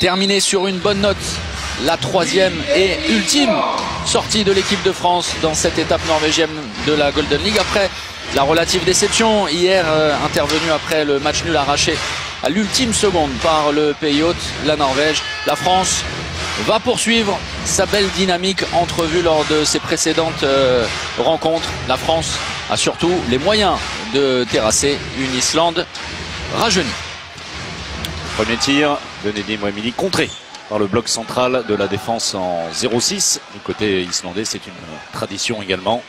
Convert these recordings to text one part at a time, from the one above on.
terminer sur une bonne note. La troisième et ultime sortie de l'équipe de France dans cette étape norvégienne de la Golden League. Après la relative déception hier intervenue après le match nul arraché à l'ultime seconde par le pays hôte, la Norvège. La France va poursuivre sa belle dynamique entrevue lors de ses précédentes rencontres. La France a surtout les moyens de terrasser une Islande rajeunie. Premier tir de Nedim Remili contré par le bloc central de la défense en 0-6. Du côté islandais, c'est une tradition également.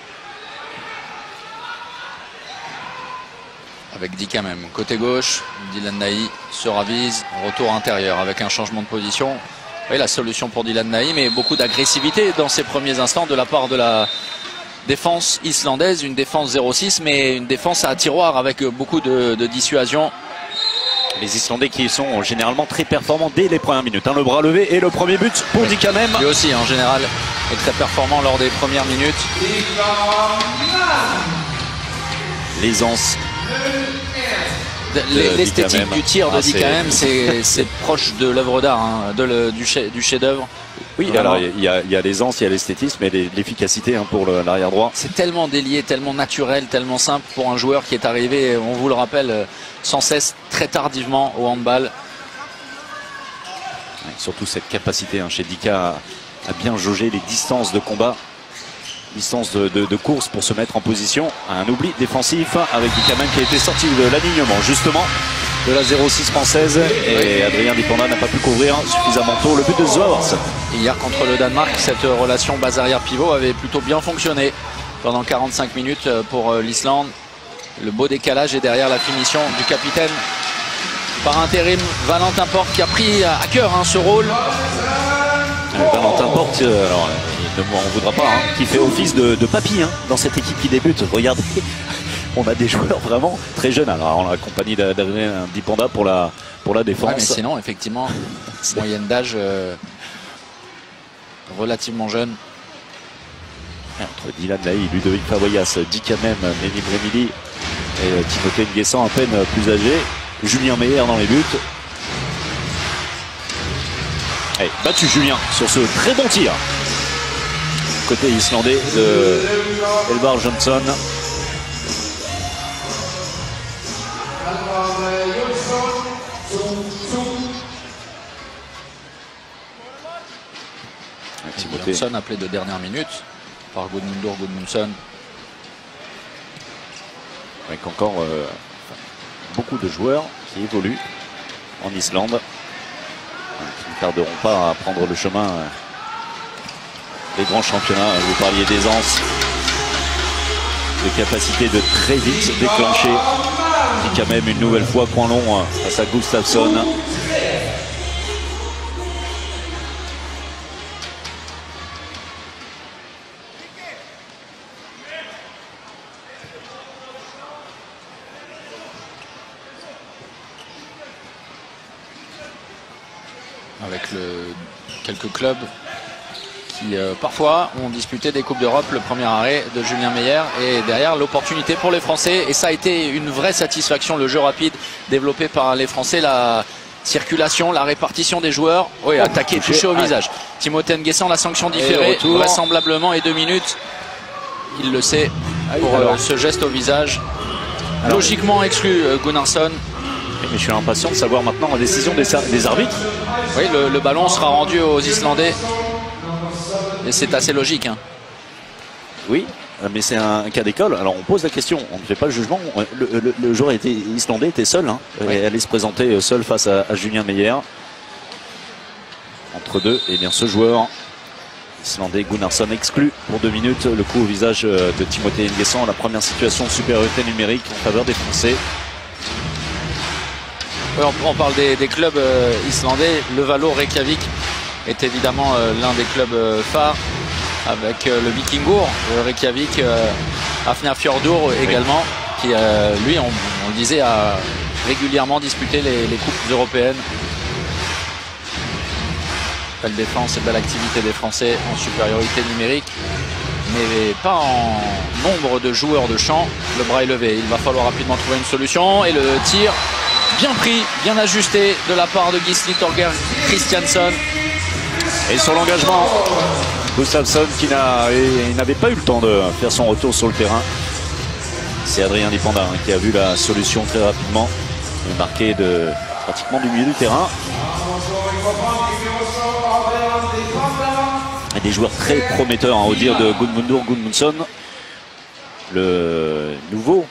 Avec Dikamem côté gauche, Dylan Nahi se ravise, retour intérieur avec un changement de position. Oui, la solution pour Dylan Nahi, mais beaucoup d'agressivité dans ses premiers instants de la part de la défense islandaise. Une défense 0-6, mais une défense à tiroir avec beaucoup de dissuasion. Les Islandais qui sont généralement très performants dès les premières minutes. Le bras levé et le premier but pour Dikamem. Lui aussi, en général, est très performant lors des premières minutes. L'aisance. L'esthétique du tir de Dikamem, c'est proche de l'œuvre d'art, hein, du chef-d'œuvre. Oui, vraiment. Alors il y a l'aisance, il y a l'esthétisme et l'efficacité pour l'arrière droit. C'est tellement délié, tellement naturel, tellement simple pour un joueur qui est arrivé, on vous le rappelle, sans cesse, très tardivement au handball. Ouais, surtout cette capacité chez Dika à bien jauger les distances de combat, distance de course pour se mettre en position. Un oubli défensif avec Dikamem qui a été sorti de l'alignement justement de la 0-6 française et Adrien Dipanda n'a pas pu couvrir suffisamment tôt le but de Zwaars. Hier contre le Danemark, cette relation base arrière pivot avait plutôt bien fonctionné pendant 45 minutes pour l'Islande. Le beau décalage est derrière la finition du capitaine par intérim Valentin Porte qui a pris à cœur ce rôle. Valentin Porte, alors il ne m'en voudra pas, qui fait office de papy dans cette équipe qui débute. Regardez. On a des joueurs vraiment très jeunes. Alors on a accompagné d'Adrien Dipanda pour la défense. Ouais, mais sinon, effectivement, moyenne d'âge relativement jeune. Entre Dylan Nahi, Ludovic Favoyas, Dikamem, Nedim Remili et Timothée Nguessan à peine plus âgé. Julien Meyer dans les buts. Allez, battu Julien sur ce très bon tir. Côté islandais de Elvar Johnson. Johnson appelé de dernière minute par Gudmundur Gudmundsson. Avec encore beaucoup de joueurs qui évoluent en Islande, qui ne tarderont pas à prendre le chemin des grands championnats. Vous parliez d'aisance, de capacité de très vite déclencher. Puis quand même une nouvelle fois point long face à Gustafsson. Avec quelques clubs qui parfois ont disputé des Coupes d'Europe. Le premier arrêt de Julien Meyer et derrière l'opportunité pour les Français, et ça a été une vraie satisfaction, le jeu rapide développé par les Français, la circulation, la répartition des joueurs. Oui, attaqué, touché au visage. Timothée Nguessan, la sanction différée vraisemblablement, et 2 minutes, il le sait, pour ce geste au visage. Logiquement exclu Gunnarsson. Mais je suis impatient de savoir maintenant la décision des arbitres. Oui, le ballon sera rendu aux Islandais. Et c'est assez logique. Oui, mais c'est un cas d'école. Alors on pose la question, on ne fait pas le jugement. Le joueur islandais était seul. Oui. Et allait se présenter seul face à Julien Meyer. Entre deux, et bien ce joueur islandais Gunnarsson exclu pour 2 minutes. Le coup au visage de Timothée Nguessan. La première situation de supériorité numérique en faveur des Français. Oui, on parle des clubs islandais. Le Valo Reykjavik est évidemment l'un des clubs phares, avec le Vikingur Reykjavik, Hafnarfjordur également, qui lui, on le disait, a régulièrement disputé les coupes européennes. Belle défense et belle activité des Français en supériorité numérique, mais pas en nombre de joueurs de champ. Le bras est levé, il va falloir rapidement trouver une solution, et le tir bien pris, bien ajusté de la part de Gisli Torgeir Kristjansson. Et sur l'engagement, Gustafsson qui n'avait pas eu le temps de faire son retour sur le terrain. C'est Adrien Dipanda qui a vu la solution très rapidement, marqué pratiquement du milieu du terrain. Et des joueurs très prometteurs, au dire de Gudmundur Gudmundsson, le nouveau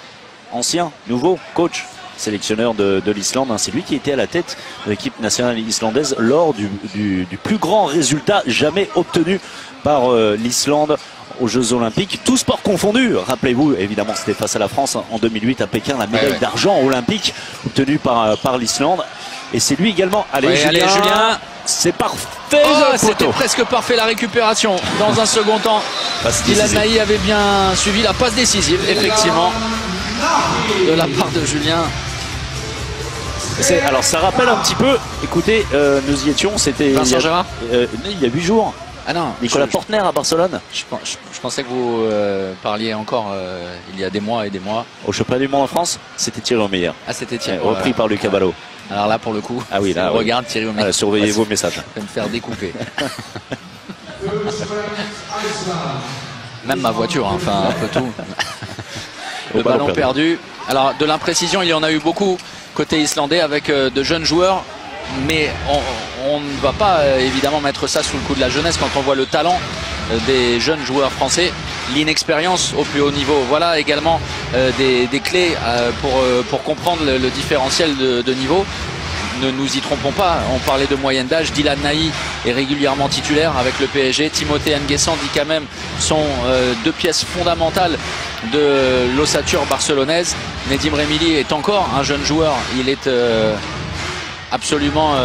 coach sélectionneur de l'Islande. C'est lui qui était à la tête de l'équipe nationale islandaise lors du plus grand résultat jamais obtenu par l'Islande aux Jeux Olympiques, tous sports confondus. Rappelez-vous, évidemment, c'était face à la France en 2008 à Pékin, la médaille d'argent olympique obtenue par l'Islande. Et c'est lui également. Allez, Julien, c'est parfait. C'était presque parfait la récupération. Dans un second temps, Dylan Naï avait bien suivi la passe décisive, effectivement, de la part de Julien. Alors ça rappelle un petit peu, écoutez, nous y étions, c'était il y a 8 jours. Ah non, Nicolas Portner à Barcelone. Je pensais que vous parliez encore il y a des mois et des mois. Au championnat du monde en France, c'était Thierry Omeyer. Ah, c'était Thierry. Repris par Lucas Ballot. Alors là, pour le coup, ah oui, là, regarde Thierry Omeyer. Surveillez vos messages. Je vais me faire découper. Même ma voiture, hein, enfin un peu tout. Le ballon perdu. Alors de l'imprécision, il y en a eu beaucoup côté islandais avec de jeunes joueurs. Mais on ne va pas évidemment mettre ça sous le coup de la jeunesse quand on voit le talent des jeunes joueurs français, l'inexpérience au plus haut niveau. Voilà également des clés pour comprendre le différentiel de niveau. Ne nous y trompons pas, on parlait de moyenne d'âge. Dylan Naï est régulièrement titulaire avec le PSG. Timothée Nguessan, dit quand même, sont deux pièces fondamentales de l'ossature barcelonaise. Nedim Remili est encore un jeune joueur. Il est absolument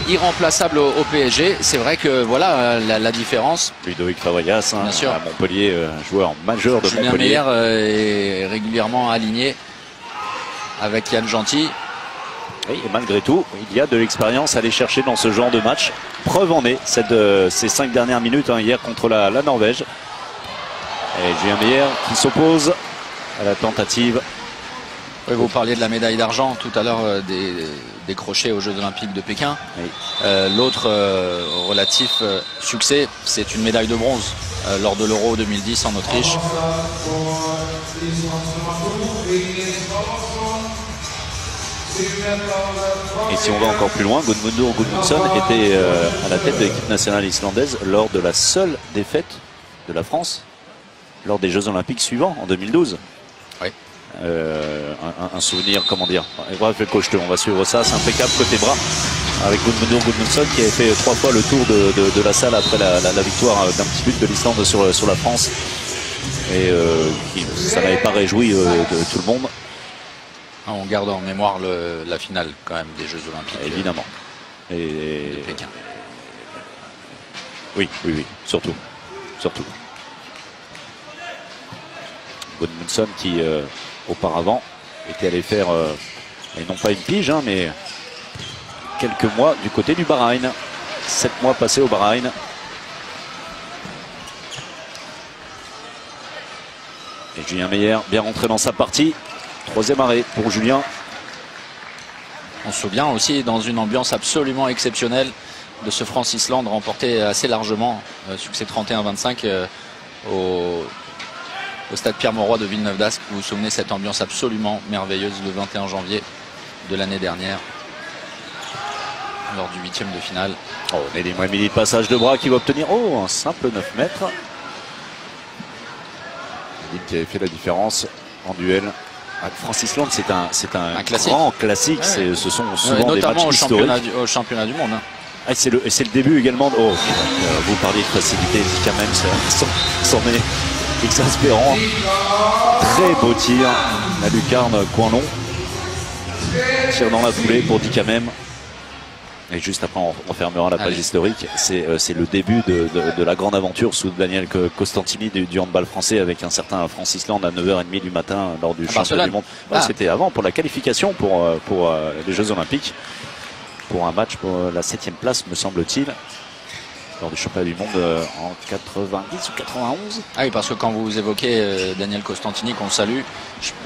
irremplaçable au PSG. C'est vrai que voilà la différence. Ludovic Fabregas, à Montpellier, joueur majeur de Julien Montpellier. Meyer est régulièrement aligné avec Yann Genty. Oui, et malgré tout, il y a de l'expérience à aller chercher dans ce genre de match. Preuve en est ces 5 dernières minutes hier contre la Norvège. Et Julien Meyer qui s'oppose à la tentative. Oui, vous parliez de la médaille d'argent tout à l'heure décrochée aux Jeux Olympiques de Pékin. Oui. L'autre relatif succès, c'est une médaille de bronze lors de l'Euro 2010 en Autriche. Et si on va encore plus loin, Gudmundur Gudmundsson était à la tête de l'équipe nationale islandaise lors de la seule défaite de la France lors des Jeux Olympiques suivants en 2012. Oui. Un souvenir, comment dire. Bref, le coach, on va suivre ça. C'est impeccable côté bras avec Gudmundur Gudmundsson qui avait fait 3 fois le tour de la salle après la victoire d'un petit but de l'Islande sur la France. Et ça n'avait pas réjoui de tout le monde. On garde en mémoire la finale quand même des Jeux Olympiques. Évidemment. De Pékin. Oui, surtout. Gudmundsson qui auparavant était allé faire, et non pas une pige, mais quelques mois du côté du Bahreïn. 7 mois passés au Bahreïn. Et Julien Meyer bien rentré dans sa partie. 3e arrêt pour Julien. On se souvient aussi dans une ambiance absolument exceptionnelle de ce France-Islande remporté assez largement, succès 31-25 au stade Pierre-Mauroy de Villeneuve-d'Ascq. Vous vous souvenez cette ambiance absolument merveilleuse le 21 janvier de l'année dernière lors du 8e de finale. Oh, Nedim Remili, passage de bras qui va obtenir un simple 9 mètres. Nedim qui avait fait la différence en duel. France-Islande, c'est un grand classique. Ce sont souvent des matchs historiques. Au championnat du monde. Et c'est le début également. Vous parliez de facilité, quand même, c'en est exaspérant. Très beau tir. La lucarne, coin long. Tir dans la foulée pour Dicamem. Et juste après, on refermera la page historique. C'est le début de la grande aventure sous Daniel Costantini du handball français avec un certain France-Islande à 9h30 du matin lors du championnat du monde. C'était avant pour la qualification pour les Jeux Olympiques. Pour un match pour la 7e place, me semble-t-il. lors du championnat du monde en 90 ou 91. Ah oui, parce que quand vous évoquez Daniel Costantini, qu'on salue,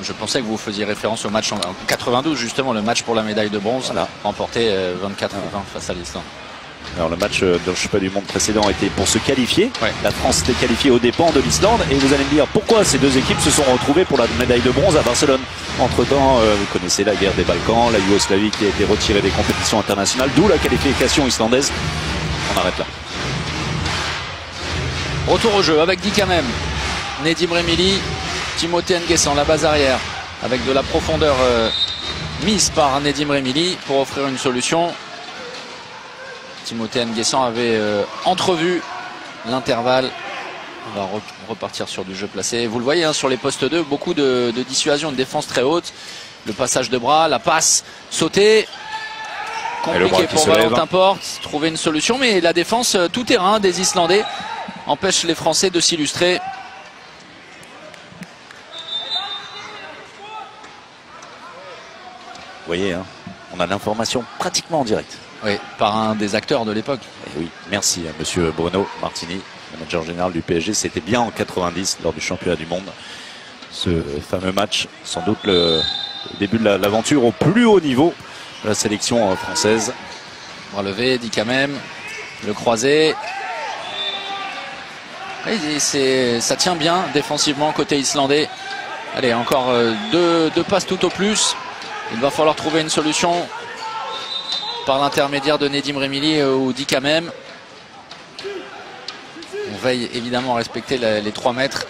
je pensais que vous faisiez référence au match en 92, justement, le match pour la médaille de bronze, voilà, remporté 24-20 face à l'Islande. Alors le match dans le championnat du monde précédent était pour se qualifier. Ouais. La France était qualifiée aux dépens de l'Islande. Et vous allez me dire pourquoi ces deux équipes se sont retrouvées pour la médaille de bronze à Barcelone. Entre-temps, vous connaissez la guerre des Balkans, la Yougoslavie qui a été retirée des compétitions internationales, d'où la qualification islandaise. On arrête là. Retour au jeu avec Dikamem, Nedim Remili, Timothée Nguessan, la base arrière, avec de la profondeur mise par Nedim Remili pour offrir une solution. Timothée Nguessan avait entrevu l'intervalle. On va repartir sur du jeu placé. Vous le voyez, hein, sur les postes 2, beaucoup de dissuasion, de défense très haute. Le passage de bras, la passe sautée. Compliqué pour Valentin Porte. Trouver une solution, mais la défense tout terrain des Islandais empêche les Français de s'illustrer. Vous voyez, hein, on a l'information pratiquement en direct. Oui, par un des acteurs de l'époque. Oui, merci à monsieur Bruno Martini, manager général du PSG. C'était bien en 90 lors du championnat du monde. Ce fameux match, sans doute le début de l'aventure au plus haut niveau de la sélection française. Bras levé, Dikamem, le croisé. Ça tient bien défensivement côté islandais. Allez, encore deux passes tout au plus. Il va falloir trouver une solution par l'intermédiaire de Nedim Remili ou Dikamem. On veille évidemment à respecter les 3 mètres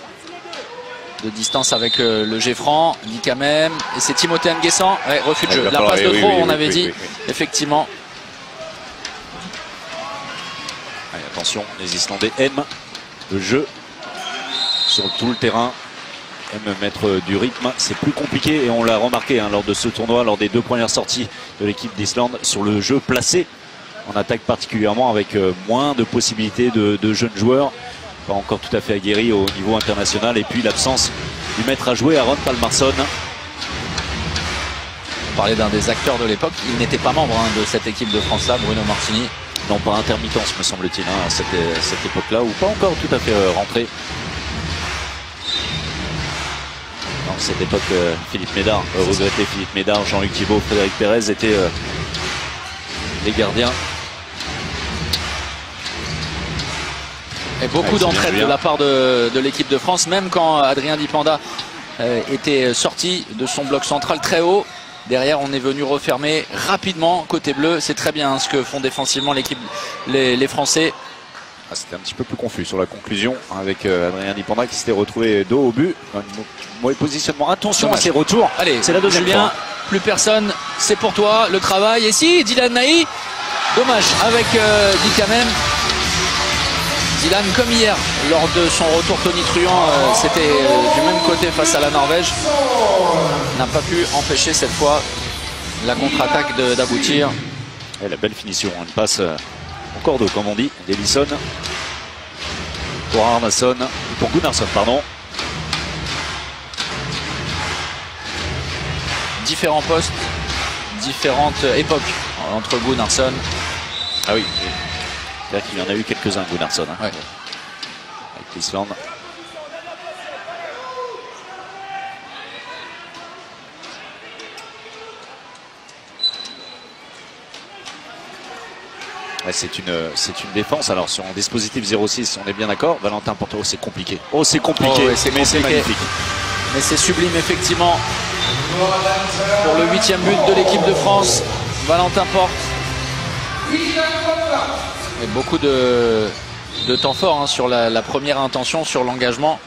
de distance avec le Geffran. Dikamem, et c'est Timothée Nguessan. Ouais, refus de jeu. La passe de trop, on avait dit. Effectivement. Allez, attention, les Islandais aiment le jeu sur tout le terrain. Aiment mettre du rythme, c'est plus compliqué et on l'a remarqué hein, lors de ce tournoi, lors des 2 premières sorties de l'équipe d'Islande sur le jeu placé en attaque particulièrement avec moins de possibilités de jeunes joueurs, pas encore tout à fait aguerris au niveau international, et puis l'absence du maître à jouer Aron Palmarsson. On parlait d'un des acteurs de l'époque, il n'était pas membre de cette équipe de France là, Bruno Martini. Non, par intermittence me semble-t-il à cette époque là, ou pas encore tout à fait rentré. Dans cette époque, Philippe Médard, regretté Philippe Médard, Jean-Luc Thibault, Frédéric Pérez étaient les gardiens. Et beaucoup d'entraide de la part de l'équipe de France, même quand Adrien Dipenda était sorti de son bloc central très haut. Derrière, on est venu refermer rapidement côté bleu. C'est très bien ce que font défensivement les Français. Ah, c'était un petit peu plus confus sur la conclusion avec Adrien Dipenda qui s'était retrouvé dos au but. Un mauvais positionnement. Attention à ses retours. Allez, c'est la deuxième fois. Plus personne, c'est pour toi le travail. Et si, Dylan Naï, dommage avec Dikamem. Dylan, comme hier, lors de son retour tonitruant, c'était du même côté face à la Norvège. N'a pas pu empêcher cette fois la contre-attaque d'aboutir. Et la belle finition, une passe au cordeau, comme on dit, d'Ellison pour Gunnarsson, pardon. Différents postes, différentes époques entre Gunnarsson. Ah oui, c'est-à-dire qu'il y en a eu quelques-uns, Gunnarsson, hein, ouais. Avec l'Islande. Ouais, c'est une défense. Alors sur un dispositif 0-6, on est bien d'accord. Valentin Porte, c'est compliqué. Oh, c'est compliqué, ouais, c'est magnifique. Mais c'est sublime, effectivement. Pour le 8e but de l'équipe de France, Valentin Porte. Et beaucoup de temps fort hein, sur la première intention, sur l'engagement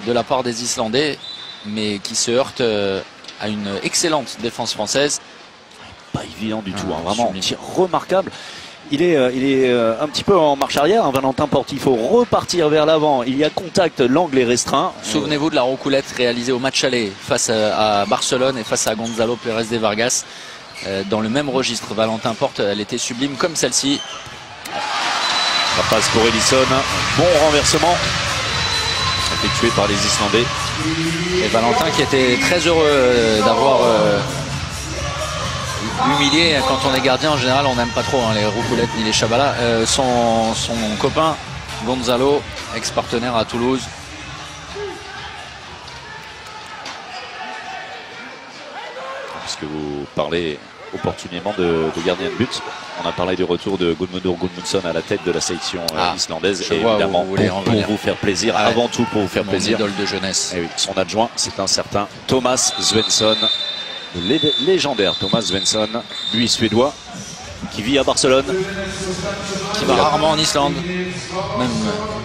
de la part des Islandais, mais qui se heurte à une excellente défense française. Pas évident du tout, hein, vraiment un tir remarquable. Il est un petit peu en marche arrière, hein, Valentin Porte. Il faut repartir vers l'avant. Il y a contact, l'angle est restreint. Souvenez-vous de la roucoulette réalisée au match aller face à Barcelone et face à Gonzalo Pérez de Vargas. Dans le même registre, Valentin Porte, elle était sublime comme celle-ci. Ça passe pour Ellison. Bon renversement effectué par les Islandais. Et Valentin qui était très heureux d'avoir humilié. Quand on est gardien, en général, on n'aime pas trop hein, les Roucoulettes ni les Chabalas. Son copain, Gonzalo, ex-partenaire à Toulouse. Puisque vous parlez opportunément de gardien de but, on a parlé du retour de Gudmundur Gudmundsson à la tête de la sélection islandaise. Et évidemment, pour vous faire plaisir, avant tout pour vous faire plaisir. Idole de jeunesse. Et oui, son adjoint, c'est un certain Thomas Svensson. Le légendaire Thomas Svensson, lui suédois, qui vit à Barcelone. Qui va rarement en Islande.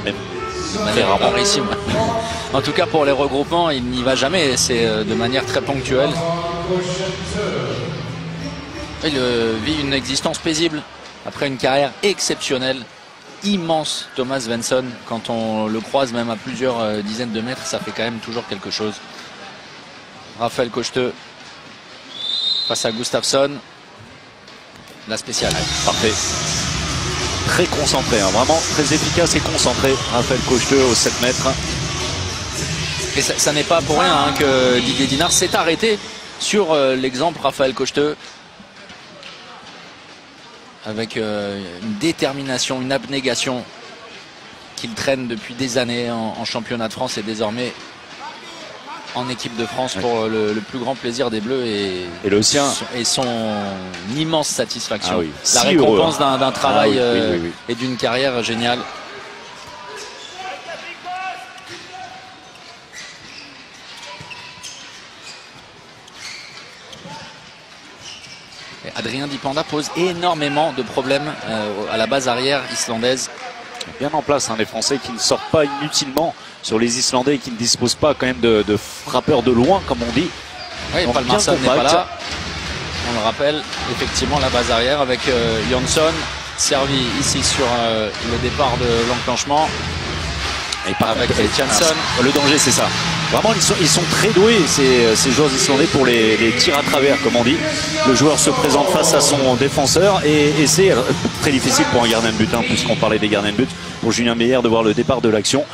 Même très rarement. Rarissime. En tout cas, pour les regroupements, il n'y va jamais. C'est de manière très ponctuelle. Il vit une existence paisible après une carrière exceptionnelle. Immense Thomas Svensson. Quand on le croise même à plusieurs dizaines de mètres, ça fait quand même toujours quelque chose. Raphaël Kochte face à Gustafsson. La spéciale. Parfait. Très concentré, hein, vraiment très efficace et concentré. Raphaël Kochte au 7 mètres. Et ça n'est pas pour rien hein, que Didier Dinard s'est arrêté sur l'exemple Raphaël Kochte. Avec une détermination, une abnégation qu'il traîne depuis des années en championnat de France et désormais en équipe de France pour le plus grand plaisir des Bleus et le sien et son immense satisfaction. Ah oui. La Si récompense heureux, hein. d'un travail oui. et d'une carrière géniale. Et Adrien Dipanda pose énormément de problèmes à la base arrière islandaise. Bien en place, hein, les Français qui ne sortent pas inutilement sur les Islandais et qui ne disposent pas quand même de frappeurs de loin, comme on dit. Oui, Palmarsson n'est pas là. On le rappelle, effectivement, la base arrière avec Jansson, servi ici sur le départ de l'enclenchement. Et avec Jansson. Le danger, c'est ça. Vraiment, ils sont très doués, ces joueurs islandais, pour les tirs à travers, comme on dit. Le joueur se présente face à son défenseur et c'est très difficile pour un gardien de but, hein, puisqu'on parlait des gardiens de but. Pour Julien Meyer, de voir le départ de l'action.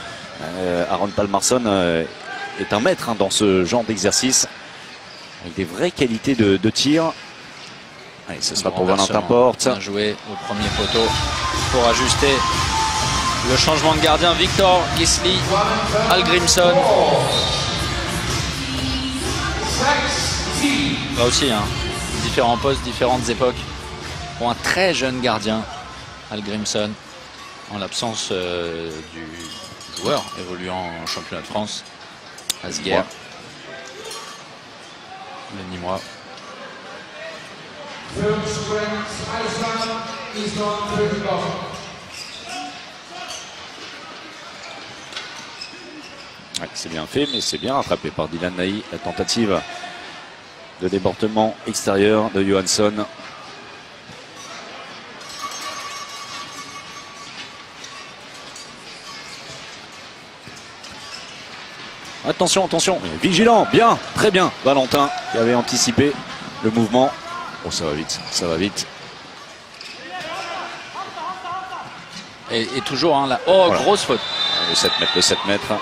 Aron Palmarsson est un maître hein, dans ce genre d'exercice, avec des vraies qualités de tir. Allez, ce sera pour Valentin Porte. Bien joué au premier poteau pour ajuster. Le changement de gardien, Victor Gisli Hallgrímsson. Là aussi, hein, différents postes, différentes époques. Pour un très jeune gardien, Hallgrímsson, en l'absence du joueur évoluant en championnat de France, Asger, le Nîmois. Ouais, c'est bien fait, mais c'est bien rattrapé par Dylan Naï. La tentative de débordement extérieur de Johansson. Attention, attention, vigilant, bien, très bien. Valentin qui avait anticipé le mouvement. Oh, ça va vite, ça va vite. Et toujours, hein, voilà. Grosse faute. Le 7 mètres, le 7 mètres.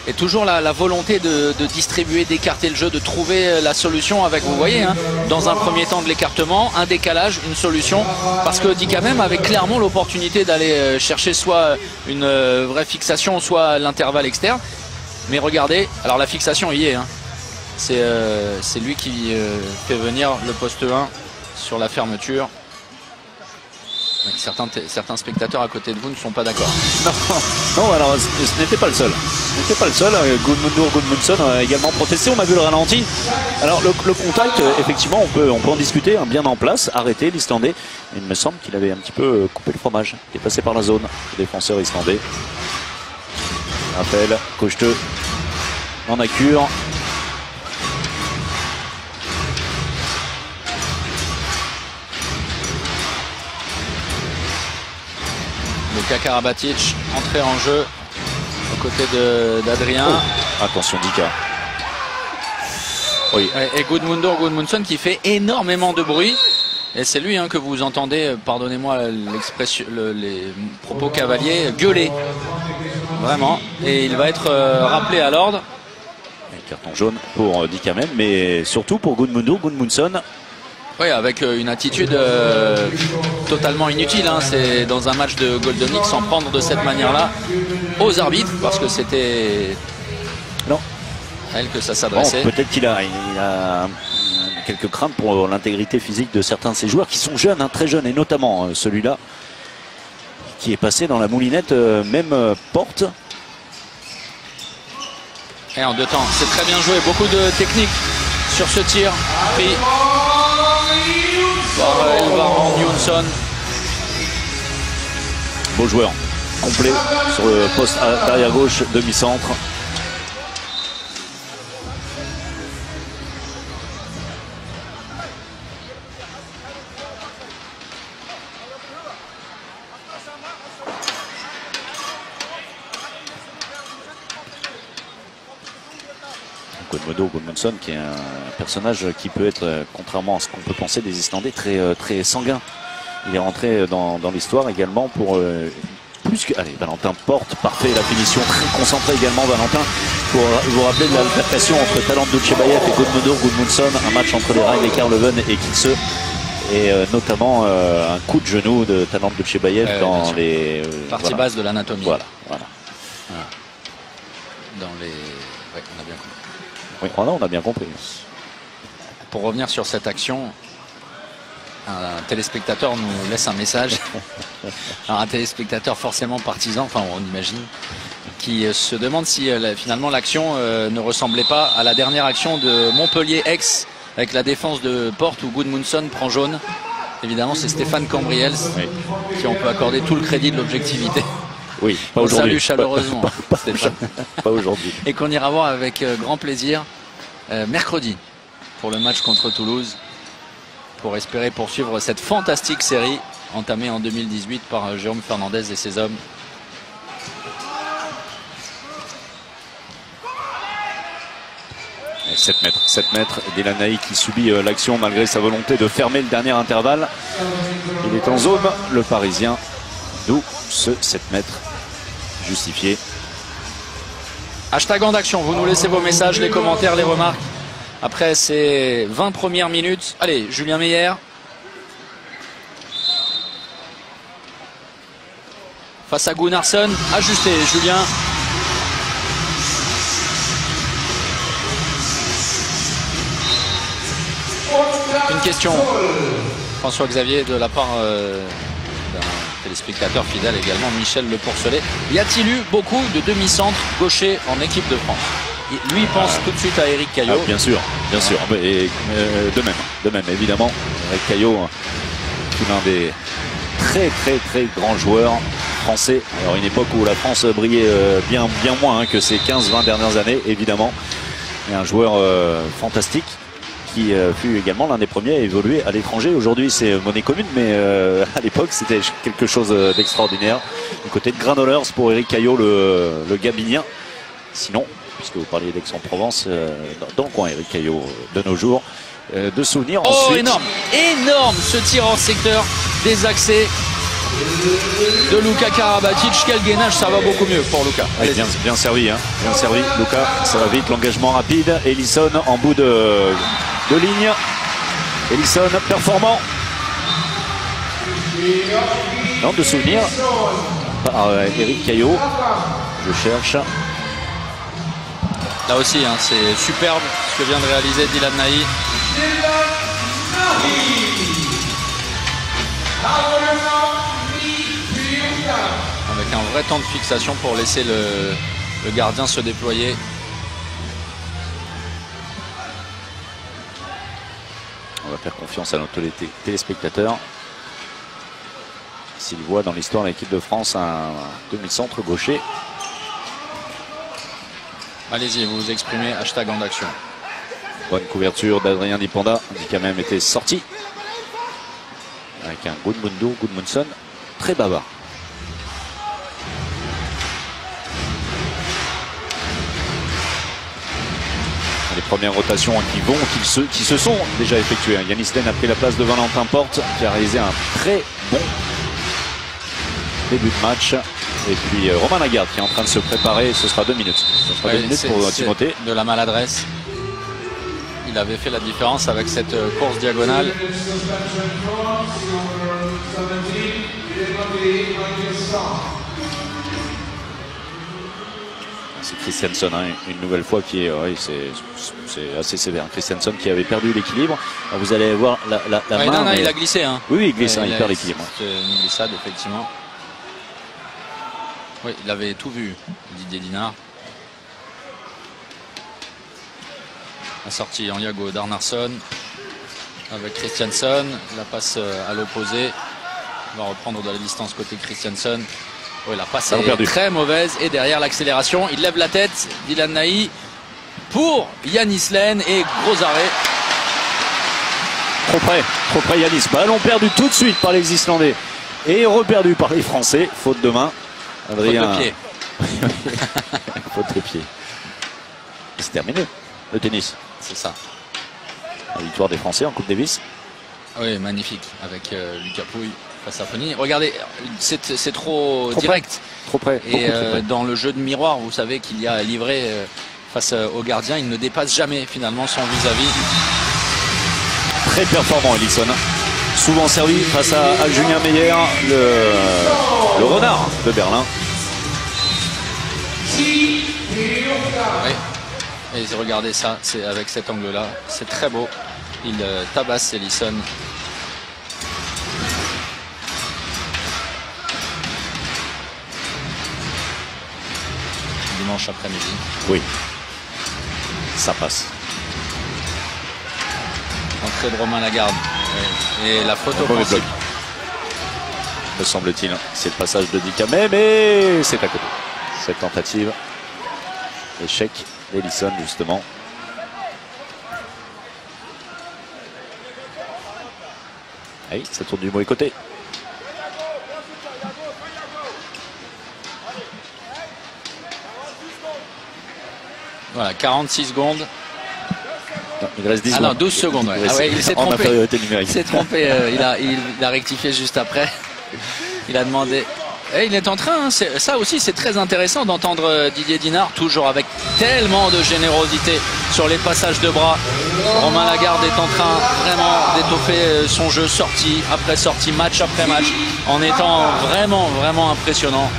Et toujours la volonté de distribuer, d'écarter le jeu, de trouver la solution avec, vous voyez, hein, dans un premier temps de l'écartement, un décalage, une solution. Parce que Dicamem avait clairement l'opportunité d'aller chercher soit une vraie fixation, soit l'intervalle externe. Mais regardez, alors la fixation y est. Hein. C'est lui qui fait venir le poste 1 sur la fermeture. Certains spectateurs à côté de vous ne sont pas d'accord. Non, alors ce n'était pas le seul. Ce n'était pas le seul. Gudmundur Gudmundsson a également protesté. On a vu le ralenti. Alors le contact, effectivement, on peut en discuter. Hein, bien en place, arrêté l'Islandais. Il me semble qu'il avait un petit peu coupé le fromage. Il est passé par la zone. Le défenseur islandais. Rappel, Kochte en accure. Luka Karabatic, entrée en jeu aux côtés d'Adrien. Oh, attention Dika. Oui. Et Gudmundur Gudmundsson qui fait énormément de bruit. Et c'est lui hein, que vous entendez, pardonnez-moi l'expression, les propos cavaliers, gueuler. Vraiment. Et il va être rappelé à l'ordre. Carton jaune pour Dicamem, mais surtout pour Gudmundur Gudmundsson. Oui, avec une attitude totalement inutile. Hein. C'est dans un match de Golden League s'en prendre de cette manière-là aux arbitres, parce que c'était à elle que ça s'adressait. Bon, peut-être qu'il a quelques craintes pour l'intégrité physique de certains de ces joueurs qui sont jeunes, hein, très jeunes, et notamment celui-là qui est passé dans la moulinette, même Porte. Et en 2 temps, c'est très bien joué, beaucoup de technique sur ce tir pris par Elvaran Johnson. Beau joueur, complet sur le poste arrière gauche, demi-centre. Gudmundsson qui est un personnage qui peut être, contrairement à ce qu'on peut penser des Islandais, très sanguin. Il est rentré dans l'histoire également pour plus que... Allez, Valentin Porte, parfait, la finition, très concentré également Valentin. Pour vous rappeler de l'altercation entre Talant Dutchebaev et Gudmundsson, un match entre les Rhein et Karleuven et Kielce. Et notamment un coup de genou de Talant Dutchebaev dans les... partie basse de l'anatomie. Voilà. Dans les... Ouais, on a bien compris. Oui, on a bien compris. Pour revenir sur cette action, un téléspectateur nous laisse un message. Alors un téléspectateur forcément partisan, enfin on imagine, qui se demande si finalement l'action ne ressemblait pas à la dernière action de Montpellier-Aix avec la défense de Porte où Gudmundsson prend jaune. Évidemment c'est Stéphane Cambriels qui on peut accorder tout le crédit de l'objectivité. Oui, pas on aujourd'hui. salue chaleureusement. Pas aujourd'hui. Et qu'on ira voir avec grand plaisir mercredi pour le match contre Toulouse, pour espérer poursuivre cette fantastique série entamée en 2018 par Jérôme Fernandez et ses hommes. Et 7 mètres, Dylan Naï qui subit l'action malgré sa volonté de fermer le dernier intervalle. Il est en zone, le Parisien, d'où ce 7 mètres justifié. Hashtag en d'action, vous nous laissez vos messages, les commentaires, les remarques. Après ces 20 premières minutes. Allez, Julien Meyer. Face à Gunnarsson. Ajusté, Julien. Une question, François-Xavier, de la part d'un téléspectateur fidèle également, Michel Le Pourcelet. Y a-t-il eu beaucoup de demi-centres gauchers en équipe de France? Lui pense tout de suite à Éric Caillot. Bien sûr. Et, de même, évidemment. Éric Caillot, l'un des très grands joueurs français. Alors une époque où la France brillait bien moins que ces 15-20 dernières années, évidemment. Et un joueur fantastique qui fut également l'un des premiers à évoluer à l'étranger. Aujourd'hui c'est monnaie commune, mais à l'époque c'était quelque chose d'extraordinaire. Du côté de Granollers pour Éric Caillot, le Gabinien. Sinon, puisque vous parliez d'Aix-en-Provence, dans le coin Éric Caillot de nos jours, de souvenirs. Oh, ensuite... énorme ce tir en secteur désaxé de Luka Karabatic. Quel gainage, ça va beaucoup mieux pour Luka. Bien servi, hein. Bien servi, Luka, ça va vite, l'engagement rapide. Ellison en bout de ligne. Ellison performant. Non, de souvenir par Éric Caillot. Je cherche. Là aussi, hein, c'est superbe ce que vient de réaliser Dylan Naï. Avec un vrai temps de fixation pour laisser le gardien se déployer. On va faire confiance à notre téléspectateurs. S'il voit dans l'histoire de l'équipe de France un demi-centre gaucher. Allez-y, vous vous exprimez, hashtag en d'action. Bonne couverture d'Adrien Dipanda, qui quand même était sorti. Avec un Gudmundsson très bavard. Les premières rotations qui se sont déjà effectuées. Yannis Len a pris la place de Valentin Porte, qui a réalisé un très bon début de match. Et puis Romain Lagarde qui est en train de se préparer. Ce sera 2 minutes. Ce sera 2 minutes pour Timothée. De la maladresse. Il avait fait la différence avec cette course diagonale. C'est Christiansen, hein, une nouvelle fois, qui est, ouais, c'est assez sévère. Christiansen qui avait perdu l'équilibre. Vous allez voir la main. Non, mais... il a glissé. Hein. Oui, il glisse, il perd l'équilibre. C'est une glissade, effectivement. Oui, il avait tout vu, Didier Dinard. La sortie en Yago d'Arnarsson avec Christiansen. La passe à l'opposé. On va reprendre de la distance côté Christiansen. Oui, la passe est très mauvaise. Et derrière l'accélération, il lève la tête. Dylan Naï pour Yanis Len. Et gros arrêt. Trop près Yanis. Ballon perdu tout de suite par les Islandais. Et reperdu par les Français. Faute de main. Adrien... Faute de pied. Faute de pied. C'est terminé, le tennis. C'est ça. La victoire des Français en Coupe Davis. Oui, magnifique. Avec Lucas Pouille face à Fonini. Regardez, c'est trop direct. Trop près. Et dans le jeu de miroir, vous savez qu'il y a livré face au gardien. Il ne dépasse jamais finalement son vis-à-vis. Très performant, Ellison. Souvent servi face à Julien Meyer, le renard de Berlin. Oui. Et regardez ça, c'est avec cet angle-là, c'est très beau. Il tabasse Ellison. Dimanche après-midi. Oui, ça passe. Entrée de Romain Lagarde. Et la faute offensive. Me semble-t-il, c'est le passage de Dicamé, mais c'est à côté. Cette tentative. Échec d'Ellison, justement. Allez, ça tourne du mauvais côté. Voilà, 46 secondes. Non, il reste 10 secondes. Ah non, 12 secondes. Ouais. Ah ouais, il s'est trompé. Il s'est trompé. Il a rectifié juste après. Il a demandé. Et il est en train, hein, ça aussi c'est très intéressant d'entendre Didier Dinard, toujours avec tellement de générosité sur les passages de bras. Romain Lagarde est en train vraiment d'étoffer son jeu sortie après sortie, match après match, en étant vraiment impressionnant.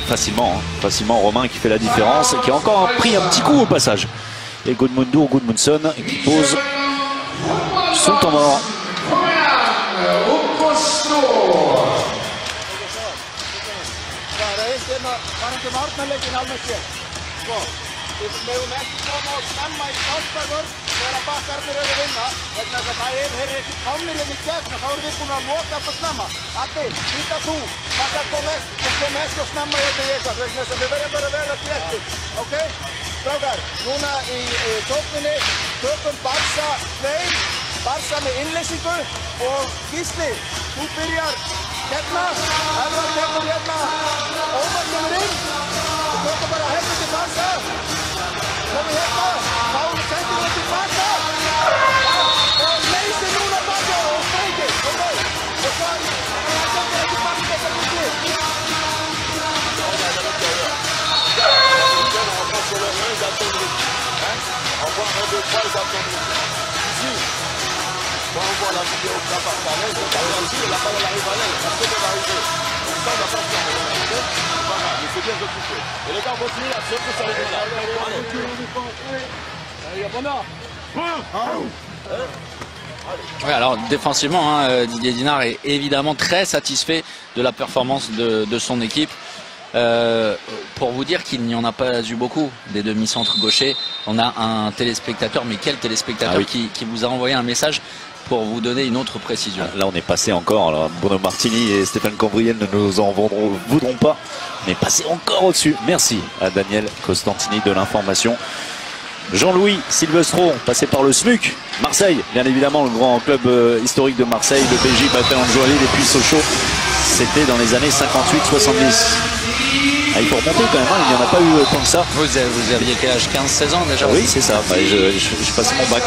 Facilement, hein. Facilement Romain qui fait la différence et qui a encore pris un petit coup au passage. Et Gudmundsson qui pose son temps mort. Við megum ekki koma og snemma í sáttavörn þegar að bakkarnir eru að vinna vegna þess að það er ekki komnir inn í gegn og þá erum við búin að loka alltaf snemma. Addi, líka þú, bakkar kom ekki og snemma hérna í eitthvað vegna þess að við verðum bara að vera fléttir. Ok? Strákar, núna í tókninni tökum Barca 2, Barca með innleysingu og Gísli, þú byrjar hérna, Elvar tekur hérna, Ómar kemur inn, við tökum bara hefði til Barca. Komið hérna, þá sendir við tilbaka og leysir núna baka og sprengir, ok? Og svo sendir við tilbaka þetta mikli. Vamos voir la vidéo de la partenaire, je parle aussi de la part de la rivale, parce que de l'arrivée. Ça va pas faire, mais c'est bien occupé. Et les gars, on continue là, c'est que ça les Oui, alors défensivement, hein, Didier Dinard est évidemment très satisfait de la performance de son équipe. Pour vous dire qu'il n'y en a pas eu beaucoup des demi-centres gauchers. On a un téléspectateur, mais quel téléspectateur qui vous a envoyé un message pour vous donner une autre précision. Là on est passé encore, alors Bruno Martini et Stéphane Cambriel ne nous en voudront pas. On est passé encore au-dessus. Merci à Daniel Costantini de l'information. Jean-Louis Silvestro, passé par le SMUC, Marseille, bien évidemment le grand club historique de Marseille, le PJ Bâtel-Angeolil et puis Sochaux. C'était dans les années 58-70. Ah, il faut remonter quand même, hein, il n'y en a pas eu tant que ça. Vous aviez quel âge, 15-16 ans déjà? Oui, c'est ça, bah, je passais mon bac.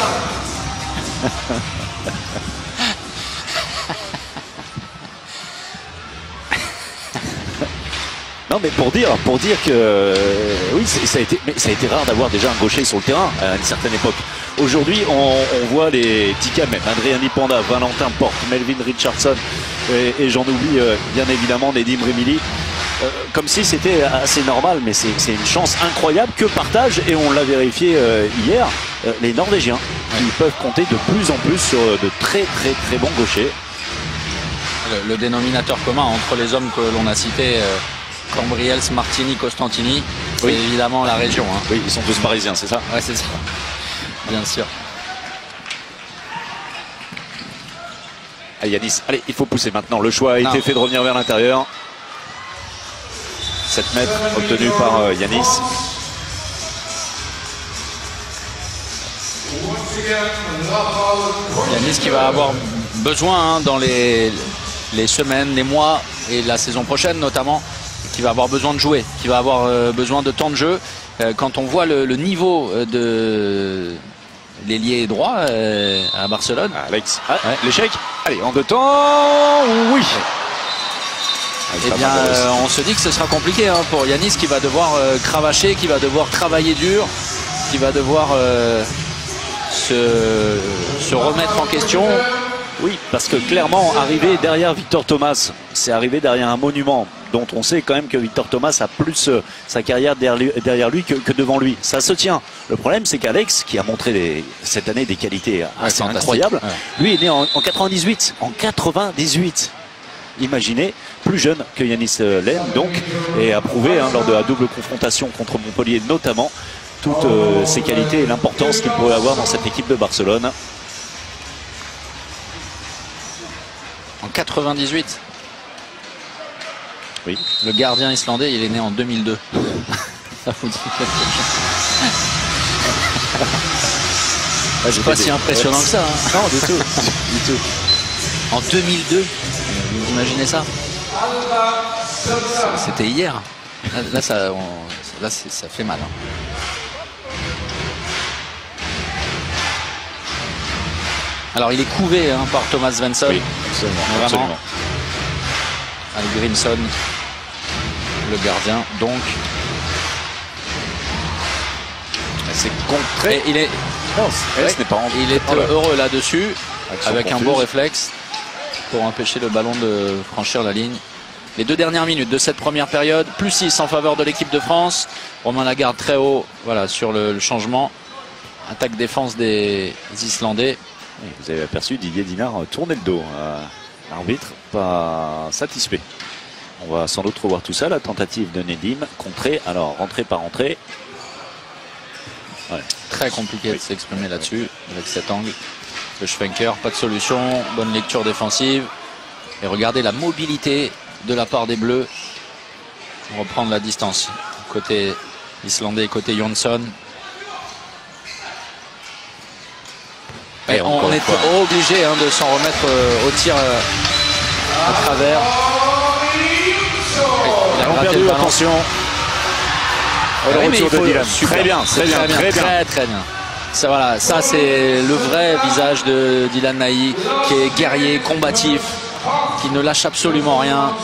Non, mais pour dire que oui, ça a été rare d'avoir déjà un gaucher sur le terrain à une certaine époque. Aujourd'hui, on voit les Tika, même Adriani Panda, Valentin Porte, Melvin Richardson et j'en oublie bien évidemment Nedim Remili. Comme si c'était assez normal, mais c'est une chance incroyable que partagent, et on l'a vérifié hier, les Norvégiens, qui peuvent compter de plus en plus sur de très bons gauchers. Le dénominateur commun entre les hommes que l'on a cités, Cambriels, Martini, Costantini, c'est évidemment la région. Hein. Oui, ils sont tous parisiens, c'est ça? Ouais, c'est ça. Bien sûr. Ah, Yanis, allez, il faut pousser maintenant. Le choix a été fait de revenir vers l'intérieur. 7 mètres obtenus par Yanis. Yanis qui va avoir besoin dans les semaines, les mois et la saison prochaine notamment, qui va avoir besoin de jouer, qui va avoir besoin de temps de jeu. Quand on voit le niveau de l'ailier droit à Barcelone. Alex, l'échec. Allez, en 2 temps, oui. Eh bien, on se dit que ce sera compliqué hein, pour Yanis, qui va devoir cravacher, qui va devoir travailler dur, qui va devoir se remettre en question. Oui, parce que clairement, arriver derrière Victor Thomas, c'est arriver derrière un monument dont on sait quand même que Victor Thomas a plus sa carrière derrière lui que devant lui. Ça se tient. Le problème, c'est qu'Alex, qui a montré cette année des qualités assez incroyables, lui est né en 98. En 98. Imaginez, plus jeune que Yanis Lem, donc, et a prouvé lors de la double confrontation contre Montpellier notamment, toutes ses qualités et l'importance qu'il pourrait avoir dans cette équipe de Barcelone. En 98. Oui. Le gardien islandais, il est né en 2002. Ça vous dit quelque chose? C'est pas si impressionnant que ça. Hein. Non, du tout. Du tout. En 2002, vous imaginez ça? C'était hier. Là, ça fait mal. Hein. Alors, il est couvé hein, par Thomas Svensson. Oui, absolument. Avec Grimson, le gardien. Donc, c'est contré. Et il est, il est heureux là-dessus, avec un beau réflexe pour empêcher le ballon de franchir la ligne. Les 2 dernières minutes de cette première période, plus 6 en faveur de l'équipe de France. Romain Lagarde très haut voilà, sur le changement. Attaque-défense des Islandais. Oui, vous avez aperçu Didier Dinard tourner le dos à l'arbitre, pas satisfait. On va sans doute revoir tout ça, la tentative de Nedim, contrée, alors rentrée par entrée. Ouais. Très compliqué de s'exprimer là-dessus, avec cet angle. Le Schwenker, pas de solution, bonne lecture défensive. Et regardez la mobilité de la part des Bleus. On va reprendre la distance. Côté islandais, côté Jonsson. Et on est obligé hein, de s'en remettre au tir à travers. Il a perdu, attention. Le retour de Dylan. Très bien. Ça, voilà, ça c'est le vrai visage de Dylan Nahi, qui est guerrier, combatif, qui ne lâche absolument rien.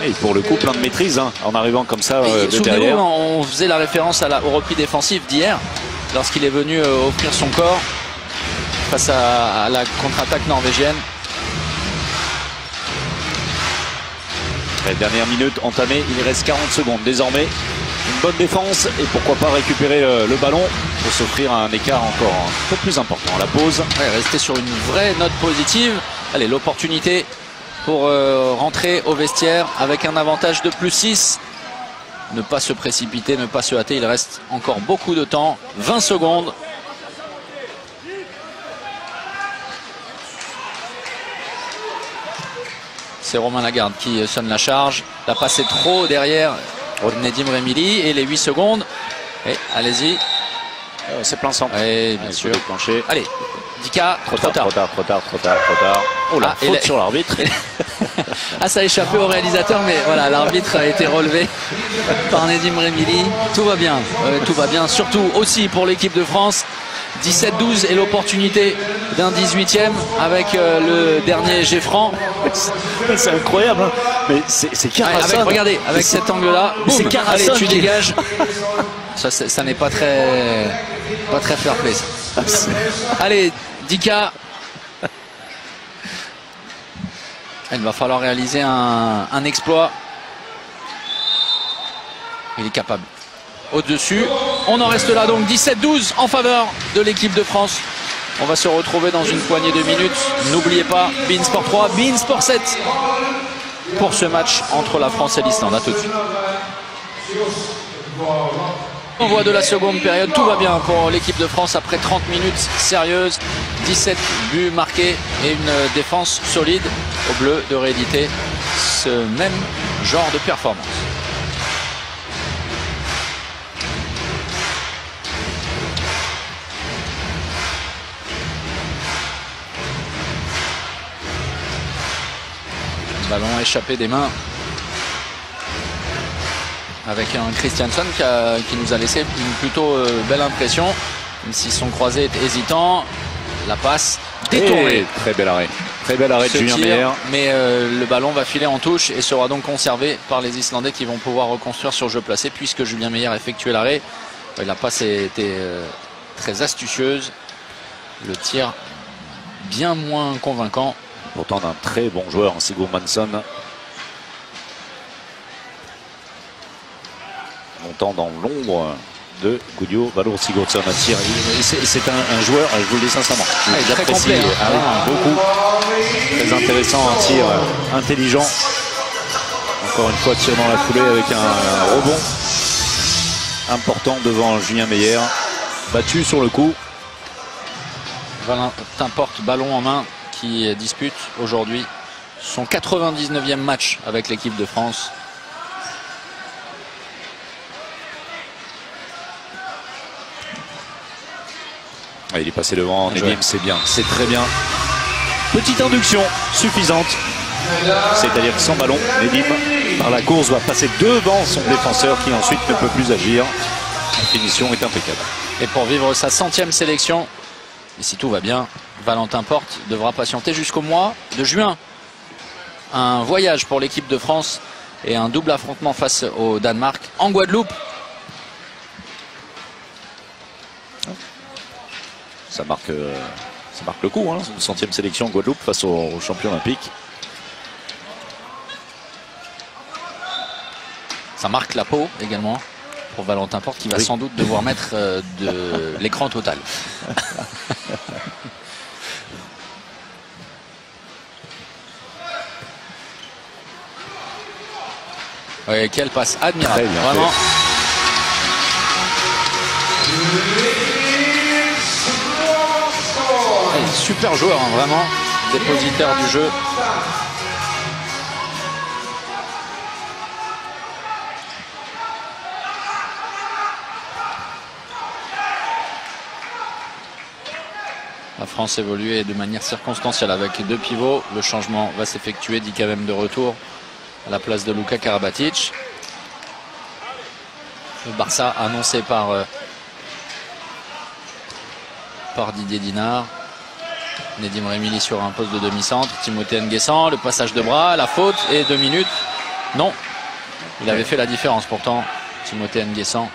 Et pour le coup, plein de maîtrise hein, en arrivant comme ça de derrière. On faisait la référence au repli défensif d'hier, lorsqu'il est venu offrir son corps face à la contre-attaque norvégienne. La dernière minute entamée, il reste 40 secondes désormais. Une bonne défense et pourquoi pas récupérer le ballon pour s'offrir un écart encore un peu plus important à la pause. Ouais, rester sur une vraie note positive. Allez, l'opportunité pour rentrer au vestiaire avec un avantage de plus 6. Ne pas se précipiter, ne pas se hâter. Il reste encore beaucoup de temps. 20 secondes. C'est Romain Lagarde qui sonne la charge. La passe est trop derrière Nedim Remili. Et les 8 secondes. Et allez-y. C'est plein centre. Oui, bien sûr. Allez, Dika, trop tard. Oh là, faute sur l'arbitre. Ah, ça a échappé au réalisateur, mais voilà, l'arbitre a été relevé par Nedim Remili. Tout va bien. Tout va bien, surtout aussi pour l'équipe de France. 17-12 et l'opportunité d'un 18e avec le dernier Geffran. C'est incroyable. Hein. Mais c'est Carlson. Regardez, avec cet angle-là, c'est boum, allez, tu dégages. Ça n'est pas très fair play. Ça. Allez, Dika. Il va falloir réaliser un exploit. Il est capable. Au-dessus, on en reste là donc 17-12 en faveur de l'équipe de France. On va se retrouver dans une poignée de minutes. N'oubliez pas, beIN Sport 3, beIN Sport 7 pour ce match entre la France et l'Islande. À tout de suite. On voit de la seconde période, tout va bien pour l'équipe de France après 30 minutes sérieuses, 17 buts marqués et une défense solide. Aux Bleus de rééditer ce même genre de performance. Ballon échappé des mains avec un Christiansen qui nous a laissé une plutôt belle impression, même si son croisé est hésitant. La passe détournée. Très bel arrêt. Très bel arrêt de Julien Meyer. Mais le ballon va filer en touche et sera donc conservé par les Islandais qui vont pouvoir reconstruire sur jeu placé puisque Julien Meyer a effectué l'arrêt. La passe était très astucieuse. Le tir bien moins convaincant. Pourtant d'un très bon joueur, Sigurdsson. Montant dans l'ombre de Guðjón Valur Sigurdsson. C'est un joueur, je vous le dis sincèrement, très complet, beaucoup. Très intéressant, un tir intelligent. Encore une fois, tir dans la foulée avec un rebond important devant Julien Meyer. Battu sur le coup. Valentin Porte, ballon en main, qui dispute aujourd'hui son 99e match avec l'équipe de France. Il est passé devant Nedim, c'est bien, c'est très bien. Petite induction suffisante. C'est-à-dire que sans ballon, Nedim, par la course, va passer devant son défenseur qui ensuite ne peut plus agir. La finition est impeccable. Et pour vivre sa 100e sélection, et si tout va bien, Valentin Porte devra patienter jusqu'au mois de juin. Un voyage pour l'équipe de France et un double affrontement face au Danemark en Guadeloupe. Ça marque le coup, hein, une 100e sélection en Guadeloupe face aux champions olympiques. Ça marque la peau également pour Valentin Porte qui va sans doute devoir mettre de l'écran total. Oui, quelle passe admirable, vraiment. Super joueur, hein, vraiment, dépositaire du jeu. La France évoluait de manière circonstancielle avec deux pivots. Le changement va s'effectuer, dit quand même de retour à la place de Luka Karabatic. Le Barça annoncé par Didier Dinard. Nedim Remili sur un poste de demi-centre. Timothée Nguessan, le passage de bras, la faute et 2 minutes. Non, il avait fait la différence pourtant, Timothée Nguessan.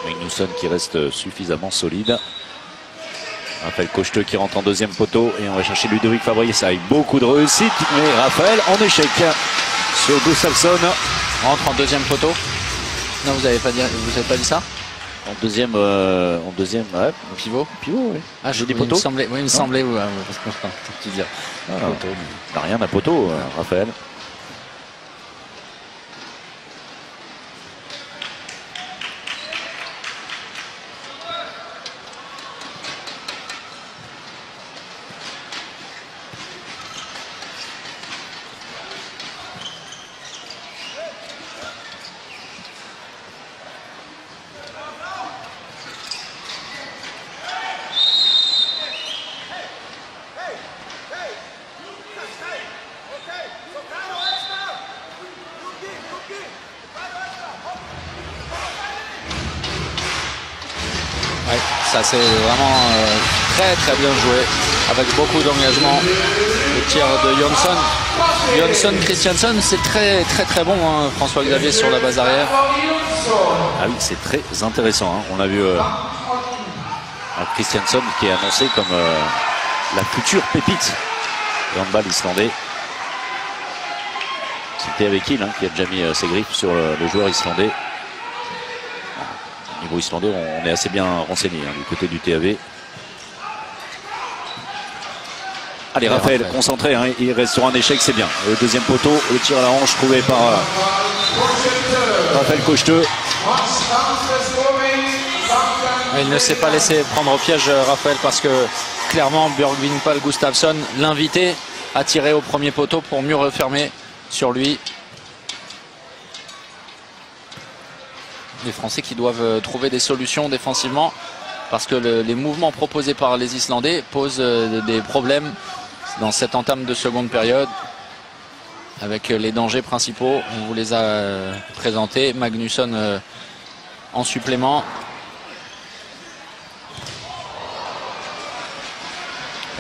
Magnusson qui reste suffisamment solide. Raphaël Cocheteux qui rentre en deuxième poteau et on va chercher Ludovic Fabrice avec beaucoup de réussite, mais Raphaël en échec sur Gustafsson. Rentre en deuxième poteau. Non, vous n'avez pas dit ça? En deuxième, ouais. Pivot, oui. Ah, j'ai des poteaux. Il me semblait, oui, parce que tu dis. Poteau. Il n'a rien à poteau, Raphaël. Ça c'est vraiment très très bien joué, avec beaucoup d'engagement. Le tir de Jonsson Christiansen, c'est très très très bon, hein, François Xavier, sur la base arrière. Ah oui, c'est très intéressant, hein. On a vu Christiansen qui est annoncé comme la future pépite du handball islandais. C'était avec il, hein, qui a déjà mis ses griffes sur le joueur islandais. Au niveau islandais, on est assez bien renseigné, hein, du côté du TAV. Allez, Raphaël, concentré, hein, il reste sur un échec, c'est bien. Le deuxième poteau, le tir à la hanche trouvé par Raphaël Cocheteux. Il ne s'est pas laissé prendre au piège, Raphaël, parce que clairement Björgvin Pál Gustafsson l'invitait à tirer au premier poteau pour mieux refermer sur lui. Les Français qui doivent trouver des solutions défensivement, parce que les mouvements proposés par les Islandais posent des problèmes dans cette entame de seconde période, avec les dangers principaux. On vous les a présentés. Magnusson en supplément.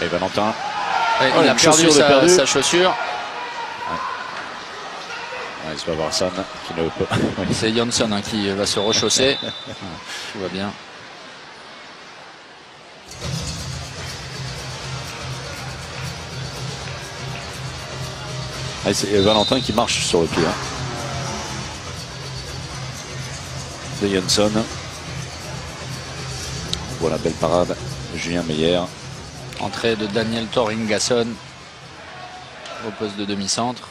Et Valentin. Il a perdu sa chaussure. Ouais, c'est pas Varsan qui ne peut. C'est Jonsson, hein, qui va se rechausser. Tout va bien. C'est Valentin qui marche sur le pied, hein, de Jonsson. Voilà, belle parade de Julien Meyer. Entrée de Daniel Torringasson au poste de demi-centre.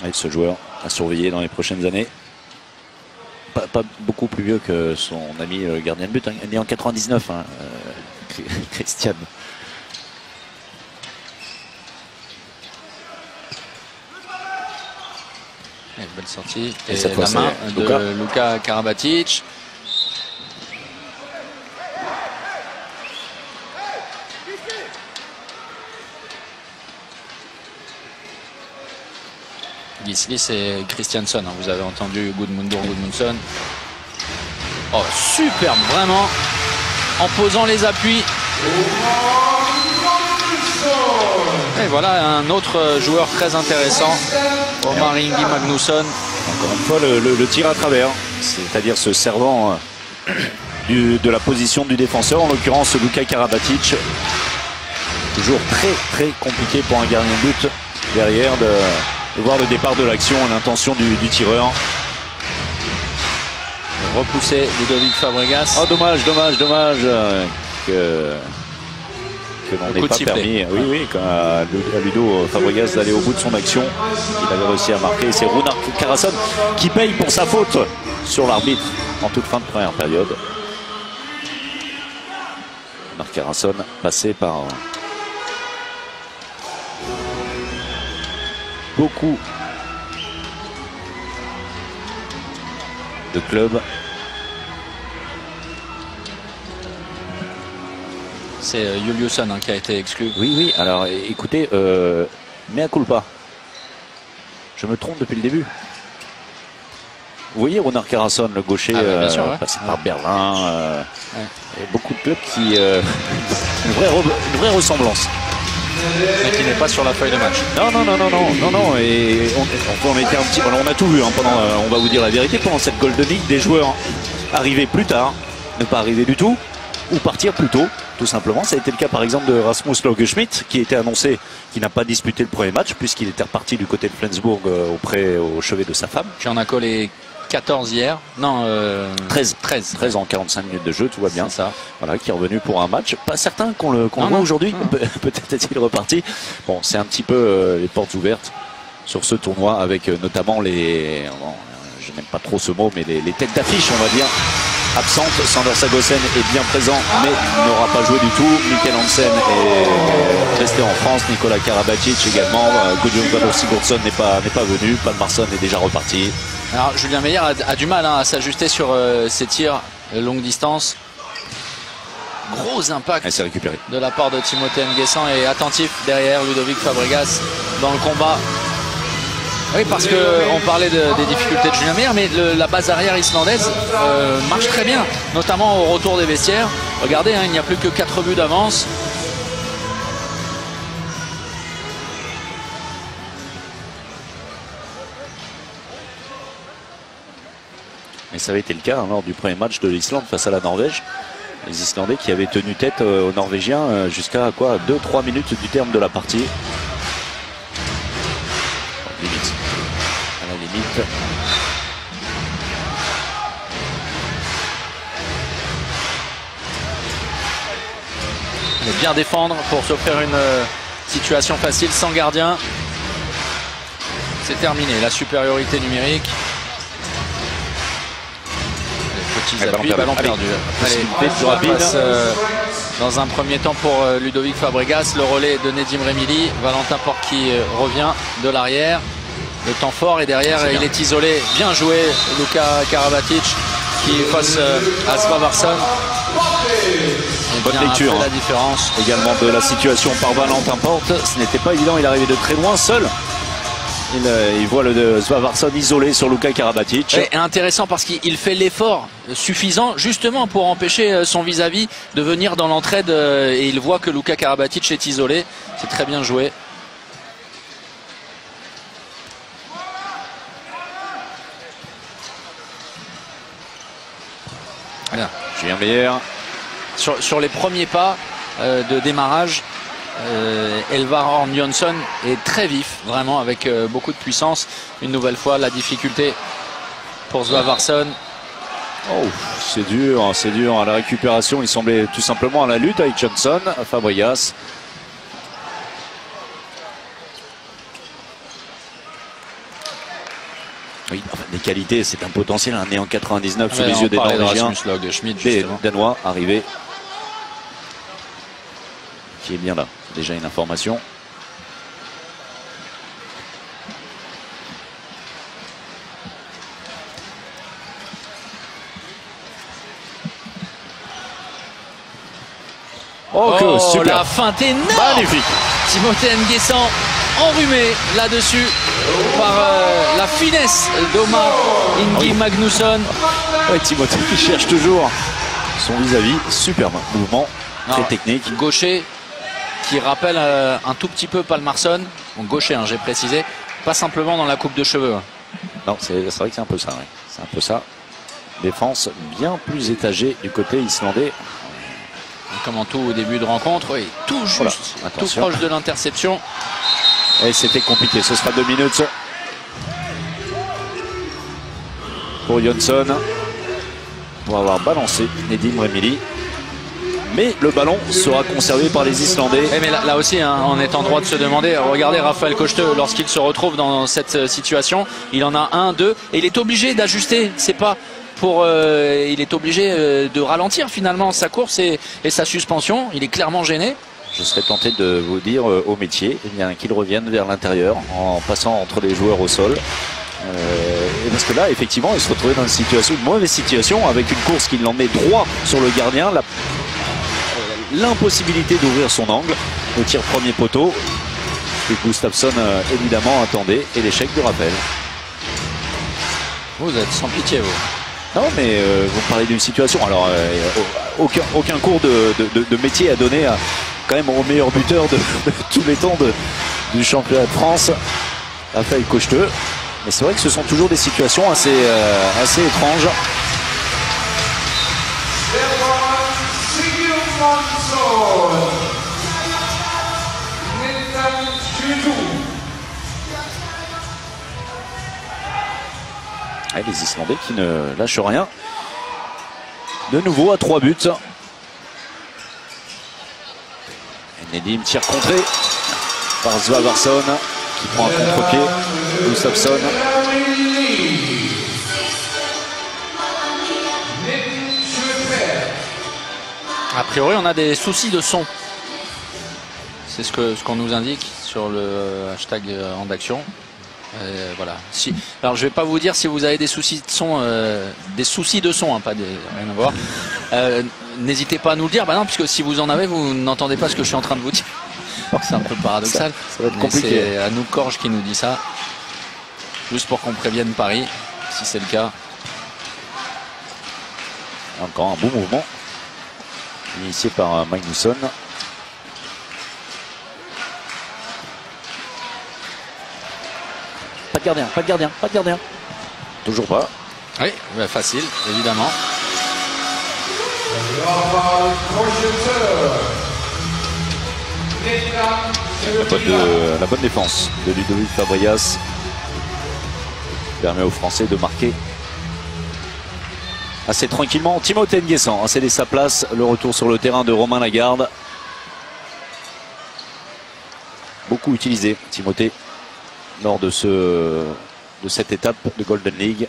Avec ce joueur à surveiller dans les prochaines années. Pas beaucoup plus vieux que son ami gardien de but, hein, né en 99, hein, Christian. Et belle sortie. Et Et cette fois, la main c'est de Luka Karabatic. Gislis et Christiansen, hein, vous avez entendu Gudmundsson. Oh, superbe, vraiment, en posant les appuis. Et voilà un autre joueur très intéressant, Omar Ingi Magnusson. Encore une fois, le tir à travers, c'est-à-dire se servant de la position du défenseur, en l'occurrence Luka Karabatic. Toujours très très compliqué pour un gardien de but derrière de voir le départ de l'action, l'intention du tireur. Repoussé Ludovic Fabregas. Oh, dommage que l'on n'ait pas permis, oui, à Ludo Fabregas d'aller au bout de son action. Il avait réussi à marquer. C'est Runar Karason qui paye pour sa faute sur l'arbitre en toute fin de première période. Runar Karason passé par beaucoup de clubs. C'est Juliusson, hein, qui a été exclu. Oui, alors écoutez, mea culpa. Je me trompe depuis le début. Vous voyez Runar Karason, le gaucher, sûr, ouais. passé par Berlin. Et beaucoup de clubs qui... une vraie ressemblance. Mais qui n'est pas sur la feuille de match. Non. Et on était un petit... On a tout vu, hein, pendant, on va vous dire la vérité, pendant cette Golden League, des joueurs arriver plus tard, ne pas arriver du tout, ou partir plus tôt, tout simplement. Ça a été le cas par exemple de Rasmus Lauge-Schmidt, qui était annoncé, qui n'a pas disputé le premier match, puisqu'il était reparti du côté de Flensburg au chevet de sa femme. Qui en a collé 14 hier. Non, 13 en 45 minutes de jeu, tout va bien. Ça. Voilà, qui est revenu pour un match. Pas certain qu'on le voit aujourd'hui. Peut-être est-il reparti. Bon, c'est un petit peu les portes ouvertes sur ce tournoi, avec notamment les... Bon, je n'aime pas trop ce mot, mais les têtes d'affiche, on va dire, absentes. Sander Sagosen est bien présent, mais n'aura pas joué du tout. Mikkel Hansen est resté en France. Nicolas Karabatic également. Gudmundsson Sigurdsson n'est pas venu. Palmarsson est déjà reparti. Alors Julien Meyer a du mal, hein, à s'ajuster sur ses tirs longue distance. Gros impact récupéré de la part de Timothée Nguessan, et attentif derrière Ludovic Fabregas dans le combat. Oui, parce qu'on parlait des difficultés de Julien Meyer, mais la base arrière islandaise marche très bien, notamment au retour des vestiaires. Regardez, hein, il n'y a plus que 4 buts d'avance. Et ça avait été le cas hein, lors du premier match de l'Islande face à la Norvège. Les Islandais qui avaient tenu tête aux Norvégiens jusqu'à quoi 2-3 minutes du terme de la partie. Limite. À la limite. Mais bien défendre pour s'offrir une situation facile sans gardien. C'est terminé, la supériorité numérique. Les petits appuis, ballon perdu. Dans un premier temps pour Ludovic Fabregas, le relais de Nedim Remili. Valentin Porte qui revient de l'arrière. Le temps fort et derrière il est isolé. Bien joué Luka Karabatic qui face à Svavarsson. Bonne lecture la différence également de la situation par Valentin Porte. Ce n'était pas évident, il arrivait de très loin seul. Il voit le Svavarsson isolé sur Luka Karabatic. Et intéressant parce qu'il fait l'effort suffisant justement pour empêcher son vis-à-vis de venir dans l'entraide et il voit que Luka Karabatic est isolé. C'est très bien joué. Voilà. Julien Meyer. Sur les premiers pas de démarrage, Elvar Horn Jonsson est très vif, vraiment avec beaucoup de puissance. Une nouvelle fois, la difficulté pour Svavarsson. Oh, c'est dur, c'est dur. À la récupération, il semblait tout simplement à la lutte avec Jonsson, Fabregas. Oui, enfin, des qualités, c'est un potentiel, un né en 99 sous les yeux des Norvégiens. Des Danois arrivés. Qui est bien là, déjà une information. Oh, super. La feinte énorme. Magnifique. Timothée Nguessan enrhumé là-dessus par la finesse d'Omar Ingi Magnusson. Ouais, Timothée qui cherche toujours son vis-à-vis. Superbe mouvement, très technique. Gaucher qui rappelle un tout petit peu Palmarsson. Bon, gaucher, hein, j'ai précisé. Pas simplement dans la coupe de cheveux. Non, c'est vrai que c'est un peu ça. Ouais. C'est un peu ça. Défense bien plus étagée du côté islandais. Comme en tout au début de rencontre, oui, tout juste, voilà. Tout proche de l'interception. Et c'était compliqué, ce sera 2 minutes pour Jonsson pour avoir balancé Nedim Remili. Mais le ballon sera conservé par les Islandais. Mais là aussi, hein, on est en droit de se demander. Regardez Raphaël Kochtö, lorsqu'il se retrouve dans cette situation, il en a 1, 2, et il est obligé d'ajuster. C'est pas pour, il est obligé de ralentir finalement sa course et sa suspension. Il est clairement gêné. Je serais tenté de vous dire au métier qu'il revienne vers l'intérieur en passant entre les joueurs au sol. Parce que là, effectivement, il se retrouvait dans une mauvaise situation avec une course qui l'emmenait droit sur le gardien. L'impossibilité d'ouvrir son angle au tir premier poteau que Gustafsson évidemment attendait et l'échec de rappel. Vous êtes sans pitié, vous. Non, mais vous me parlez d'une situation. Alors, aucun cours de métier à donner quand même au meilleur buteur de tous les temps du championnat de France, Raphaël Kochtö. Mais c'est vrai que ce sont toujours des situations assez étranges. Et les Islandais qui ne lâchent rien. De nouveau à 3 buts. Et Nedim tire contré par Svavarsson qui prend un contre-pied. Gustafsson. A priori, on a des soucis de son. C'est ce qu'on nous indique sur le hashtag en d'action. Voilà. Alors, je vais pas vous dire si vous avez des soucis de son, hein, pas rien à voir. N'hésitez pas à nous le dire. Bah non, puisque si vous en avez, vous n'entendez pas ce que je suis en train de vous dire. C'est un peu paradoxal. Ça va être compliqué. C'est Anouk Korge qui nous dit ça. juste pour qu'on prévienne Paris, si c'est le cas. Encore un beau mouvement initié par Magnusson. Pas de gardien, pas de gardien, pas de gardien. Toujours pas. Oui, bah facile, évidemment. La bonne défense de Ludovic Fabrias permet aux Français de marquer assez tranquillement. Timothée Nguessan a cédé sa place. Le retour sur le terrain de Romain Lagarde. Beaucoup utilisé, Timothée, lors de cette étape de Golden League.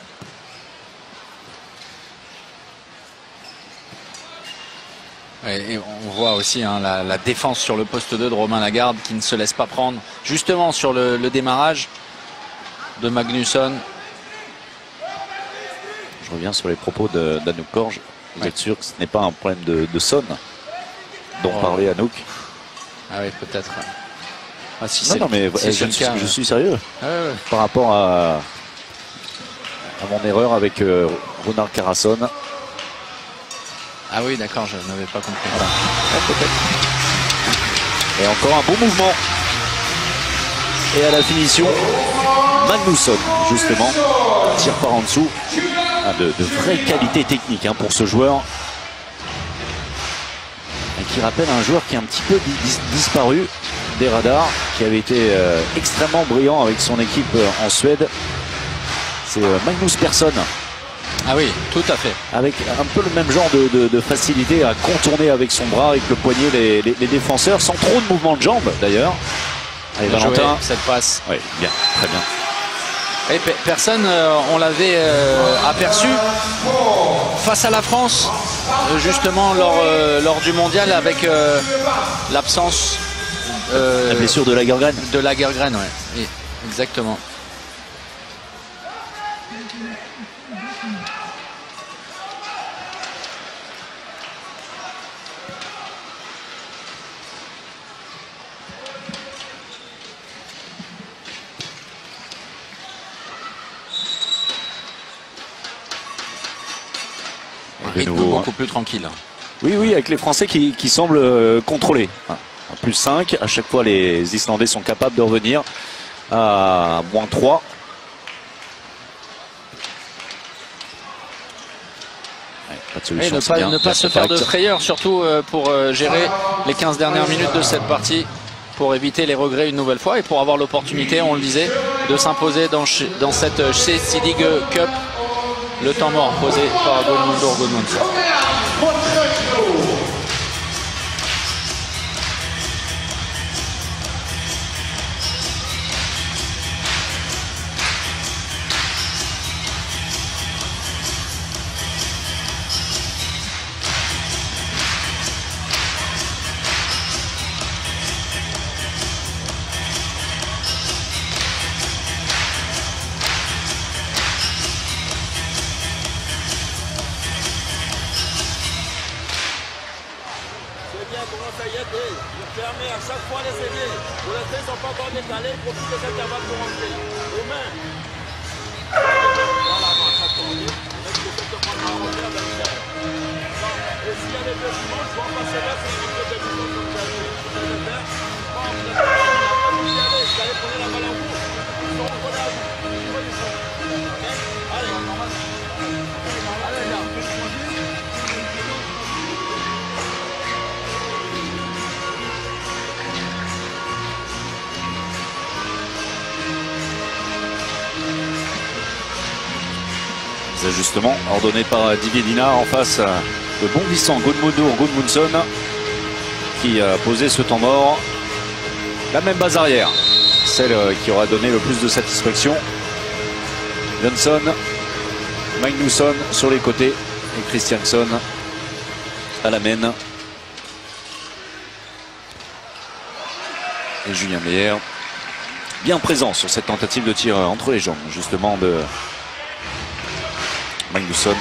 Et on voit aussi hein, la défense sur le poste 2 de Romain Lagarde qui ne se laisse pas prendre justement sur le démarrage de Magnusson. Je reviens sur les propos d'Anouk Korj. Vous êtes sûr que ce n'est pas un problème de son dont parlait Anouk? Ah oui, peut-être. Ah, si non, mais si je suis sérieux. Par rapport à mon erreur avec Runar Carasson. Ah oui, d'accord, je n'avais pas compris. Voilà. Peut-être. Et encore un bon mouvement. Et à la finition, Magnusson, justement, tire par en dessous. De vraie qualité technique hein, pour ce joueur. Et qui rappelle un joueur qui est un petit peu disparu des radars, qui avait été extrêmement brillant avec son équipe en Suède. C'est Magnus Persson. Ah oui, tout à fait. Avec un peu le même genre de facilité à contourner avec son bras, avec le poignet, les défenseurs, sans trop de mouvement de jambes d'ailleurs. Allez, Valentin. Cette passe. Oui, bien, très bien. Et personne, on l'avait aperçu face à la France, justement lors du mondial, avec l'absence. La blessure de Lagergren. De Lagergren, oui, exactement. Beaucoup plus tranquille. Oui, avec les Français qui semblent contrôler. À plus 5, à chaque fois les Islandais sont capables de revenir à moins 3. Pas de solution, ne pas se faire de frayeur, surtout pour gérer les 15 dernières minutes de cette partie, pour éviter les regrets une nouvelle fois et pour avoir l'opportunité, on le disait, de s'imposer dans cette Cedi Cup. Le temps mort posé par Guðmundur Guðmundsson. Ajustement ordonné par Diviedina en face de bondissant Guðmundur Guðmundsson qui a posé ce temps mort. La même base arrière, celle qui aura donné le plus de satisfaction. Johnson, Magnusson sur les côtés et Christiansson à la main. Et Julien Meyer bien présent sur cette tentative de tir entre les jambes justement de Magnusson,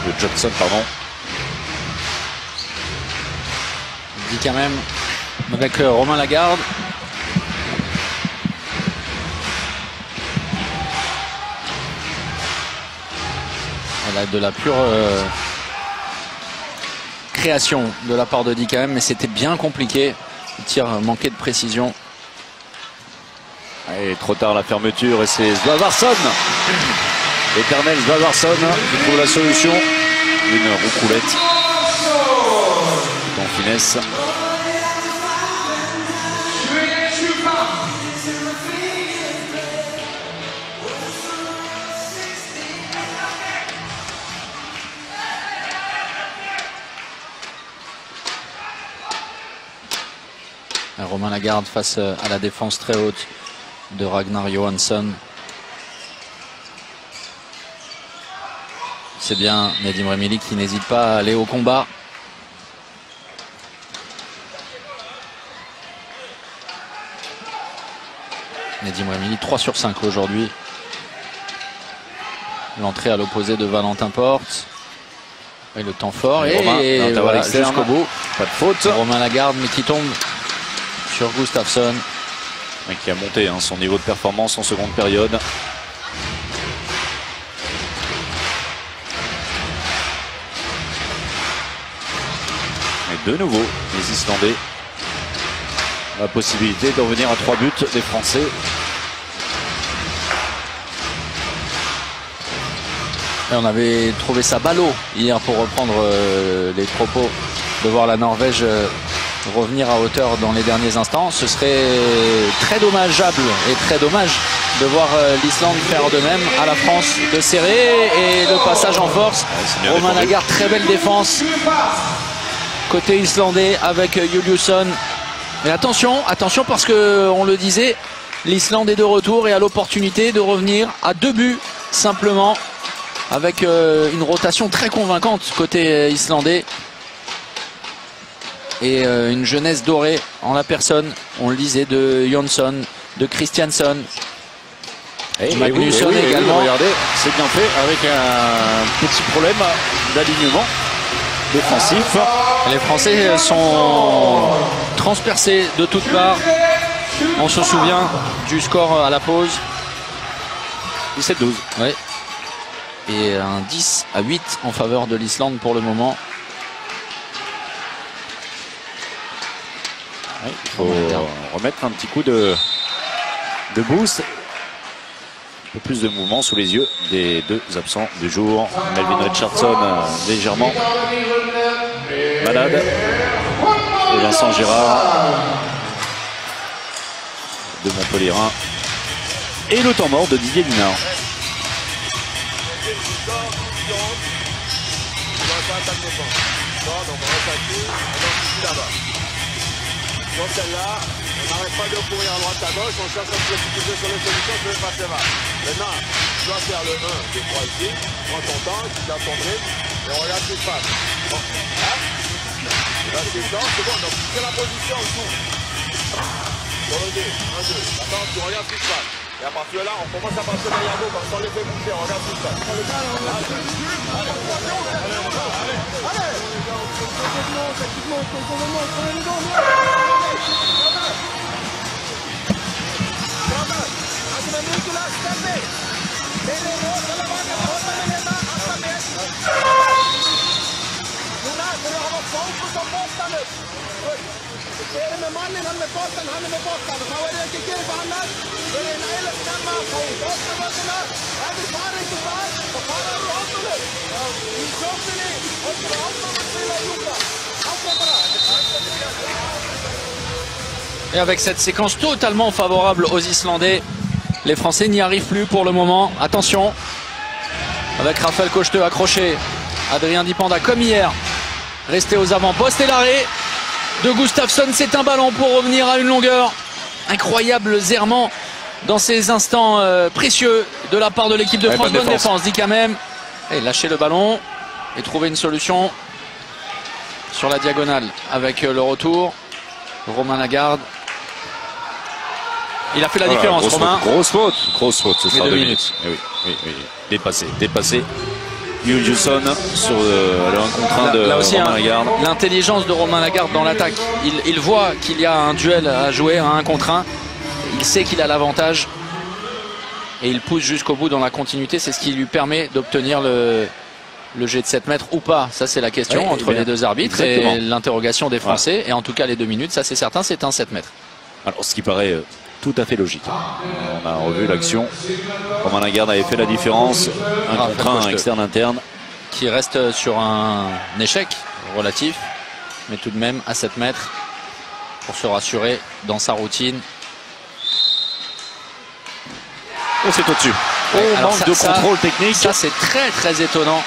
de Johnson, pardon. Il dit quand même avec Romain Lagarde. de la pure création de la part de Dickaem, mais c'était bien compliqué. Le tir manquait de précision. Et trop tard la fermeture et c'est Svavarsson, l'éternel Svavarsson qui trouve la solution. Une roucoulette en finesse. Romain Lagarde face à la défense très haute de Ragnar Johansson. C'est bien Nedim Remili qui n'hésite pas à aller au combat. Nedim Remili 3 sur 5 aujourd'hui. L'entrée à l'opposé de Valentin Porte. Et le temps fort et voilà, jusqu'au bout. Pas de faute. Romain Lagarde mais qui tombe sur Gustafsson. Et qui a monté son niveau de performance en seconde période. Et de nouveau, les Islandais. La possibilité de revenir à 3 buts des Français. Et on avait trouvé ça ballot hier pour reprendre les propos de voir la Norvège revenir à hauteur dans les derniers instants. Ce serait très dommageable et très dommage de voir l'Islande faire de même, à la France de serrer et le passage en force. Ouais, Romain Lagarde, très belle défense côté islandais avec Juliusson. Mais attention parce que on le disait, l'Islande est de retour et a l'opportunité de revenir à 2 buts simplement, avec une rotation très convaincante côté islandais. Et une jeunesse dorée en la personne, on le disait, de Jonsson, de Christiansson, Magnusson également. Regardez, c'est bien fait avec un petit problème d'alignement défensif. Les Français sont transpercés de toutes parts. On se souvient du score à la pause. 17-12. Ouais. Et un 10-8 en faveur de l'Islande pour le moment. Ouais, il faut remettre un petit coup de boost. Un peu plus de mouvement sous les yeux des deux absents du jour. Melvin Richardson légèrement malade. Et Vincent Gérard de Montpellierin. Et le temps mort de Didier Linard. Sur celle-là, on n'arrête pas de courir à droite à gauche, on cherche à se précipiter sur les solutions, je ne vais pas très mal. Maintenant, tu dois faire le 1, 2, 3 ici, prends ton temps, tu gardes ton rythme, et on regarde ce qui se passe. Bon, hein? Là, c'est bon, donc tu fais la position en dessous. Sur le 2, 1, 2, attends, tu regardes ce qui se passe. Et à partir de là, on commence à passer derrière vous, comme ça on les fait bouger, on regarde ce qui se passe. Et avec cette séquence totalement favorable aux Islandais, les Français n'y arrivent plus pour le moment. Attention, avec Raphaël Cocheteux accroché, Adrien Dipanda comme hier, resté aux avant-postes et l'arrêt de Gustafsson. C'est un ballon pour revenir à une longueur. Incroyable zèrement dans ces instants précieux de la part de l'équipe de France. Bonne défense, dit quand même. Et lâcher le ballon et trouver une solution sur la diagonale avec le retour. Romain Lagarde. Il a fait la différence, Romain. Grosse faute, ce sera 2 minutes. Oui. Dépassé. Juliusson sur le 1 contre 1 de Romain Lagarde. L'intelligence de Romain Lagarde dans l'attaque. Il voit qu'il y a un duel à jouer, à 1 contre 1. Il sait qu'il a l'avantage. Et il pousse jusqu'au bout dans la continuité. C'est ce qui lui permet d'obtenir le jet de 7 mètres ou pas, ça c'est la question entre les deux arbitres et l'interrogation des Français. Et en tout cas les 2 minutes, ça c'est certain, c'est un 7 mètres. Alors ce qui paraît tout à fait logique. On a revu l'action. Romain Lagarde avait fait la différence. Un contre un externe interne. Qui reste sur un échec relatif, mais tout de même à 7 mètres pour se rassurer dans sa routine. Oh, c'est au-dessus. Manque de contrôle technique. Ça c'est très très étonnant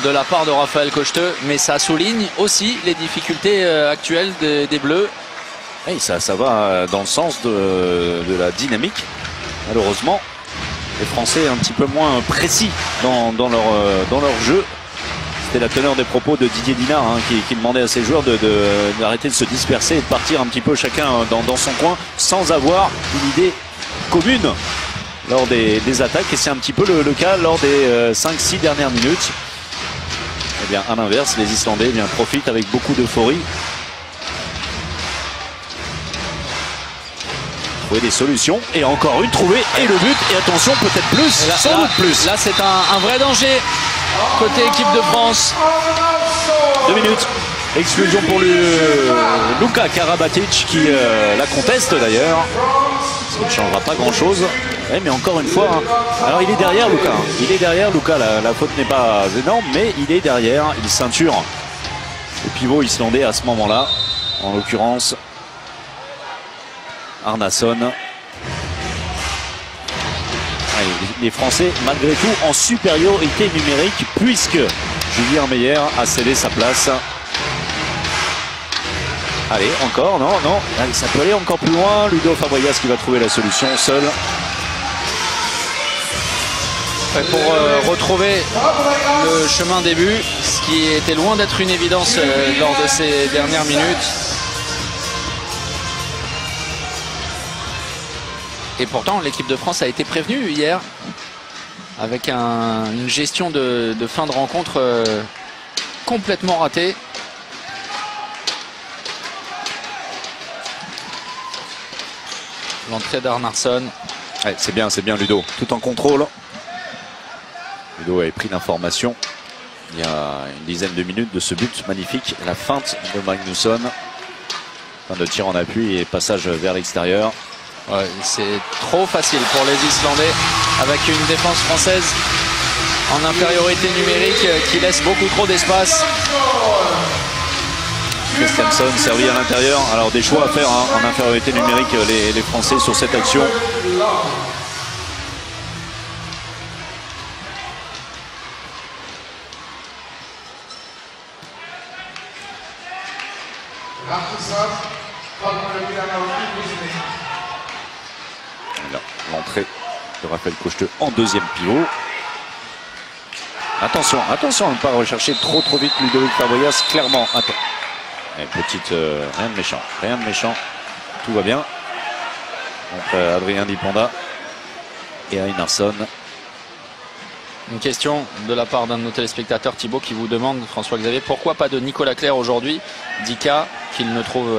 de la part de Raphaël Cocheteux, mais ça souligne aussi les difficultés actuelles des Bleus. Et ça va dans le sens de la dynamique. Malheureusement, les Français un petit peu moins précis dans leur jeu. C'était la teneur des propos de Didier Dinard qui demandait à ses joueurs d'arrêter de se disperser et de partir un petit peu chacun dans son coin sans avoir une idée commune lors des attaques. Et c'est un petit peu le cas lors des 5-6 dernières minutes. Et bien à l'inverse, les Islandais profitent avec beaucoup d'euphorie. Trouver des solutions et encore une trouvée et le but et attention peut-être plus, sans doute plus. Là c'est un vrai danger côté équipe de France. 2 minutes. Expulsion pour Luka Karabatic qui la conteste d'ailleurs. Ça ne changera pas grand chose. Ouais, mais encore une fois, alors il est derrière Luka. Il est derrière Luka. La faute n'est pas énorme, mais il est derrière. Il ceinture le pivot islandais à ce moment-là. En l'occurrence, Arnason. Les Français, malgré tout, en supériorité numérique, puisque Julien Meyer a cédé sa place. Allez, encore, non. Allez, ça peut aller encore plus loin. Ludo Fabrias qui va trouver la solution seul. Pour retrouver le chemin des buts, ce qui était loin d'être une évidence lors de ces dernières minutes. Et pourtant, l'équipe de France a été prévenue hier avec une gestion de fin de rencontre complètement ratée. L'entrée d'Arnason. Ouais, c'est bien Ludo. Tout en contrôle. Ludo avait pris l'information il y a une dizaine de minutes de ce but magnifique. La feinte de Magnusson. Fin de tir en appui et passage vers l'extérieur. Ouais, c'est trop facile pour les Islandais avec une défense française en infériorité numérique qui laisse beaucoup trop d'espace. Christensen servi à l'intérieur. Alors des choix à faire en infériorité numérique les Français sur cette action. L'entrée de Raphaël Cocheteux en deuxième pivot. Attention à ne pas rechercher trop vite Ludovic Fabrias, clairement. Rien de méchant, tout va bien. Entre Adrien Diponda et Einarsson. Une question de la part d'un de nos téléspectateurs, Thibaut, qui vous demande, François-Xavier, pourquoi pas de Nicolas Clerc aujourd'hui? Dika, qu'il ne trouve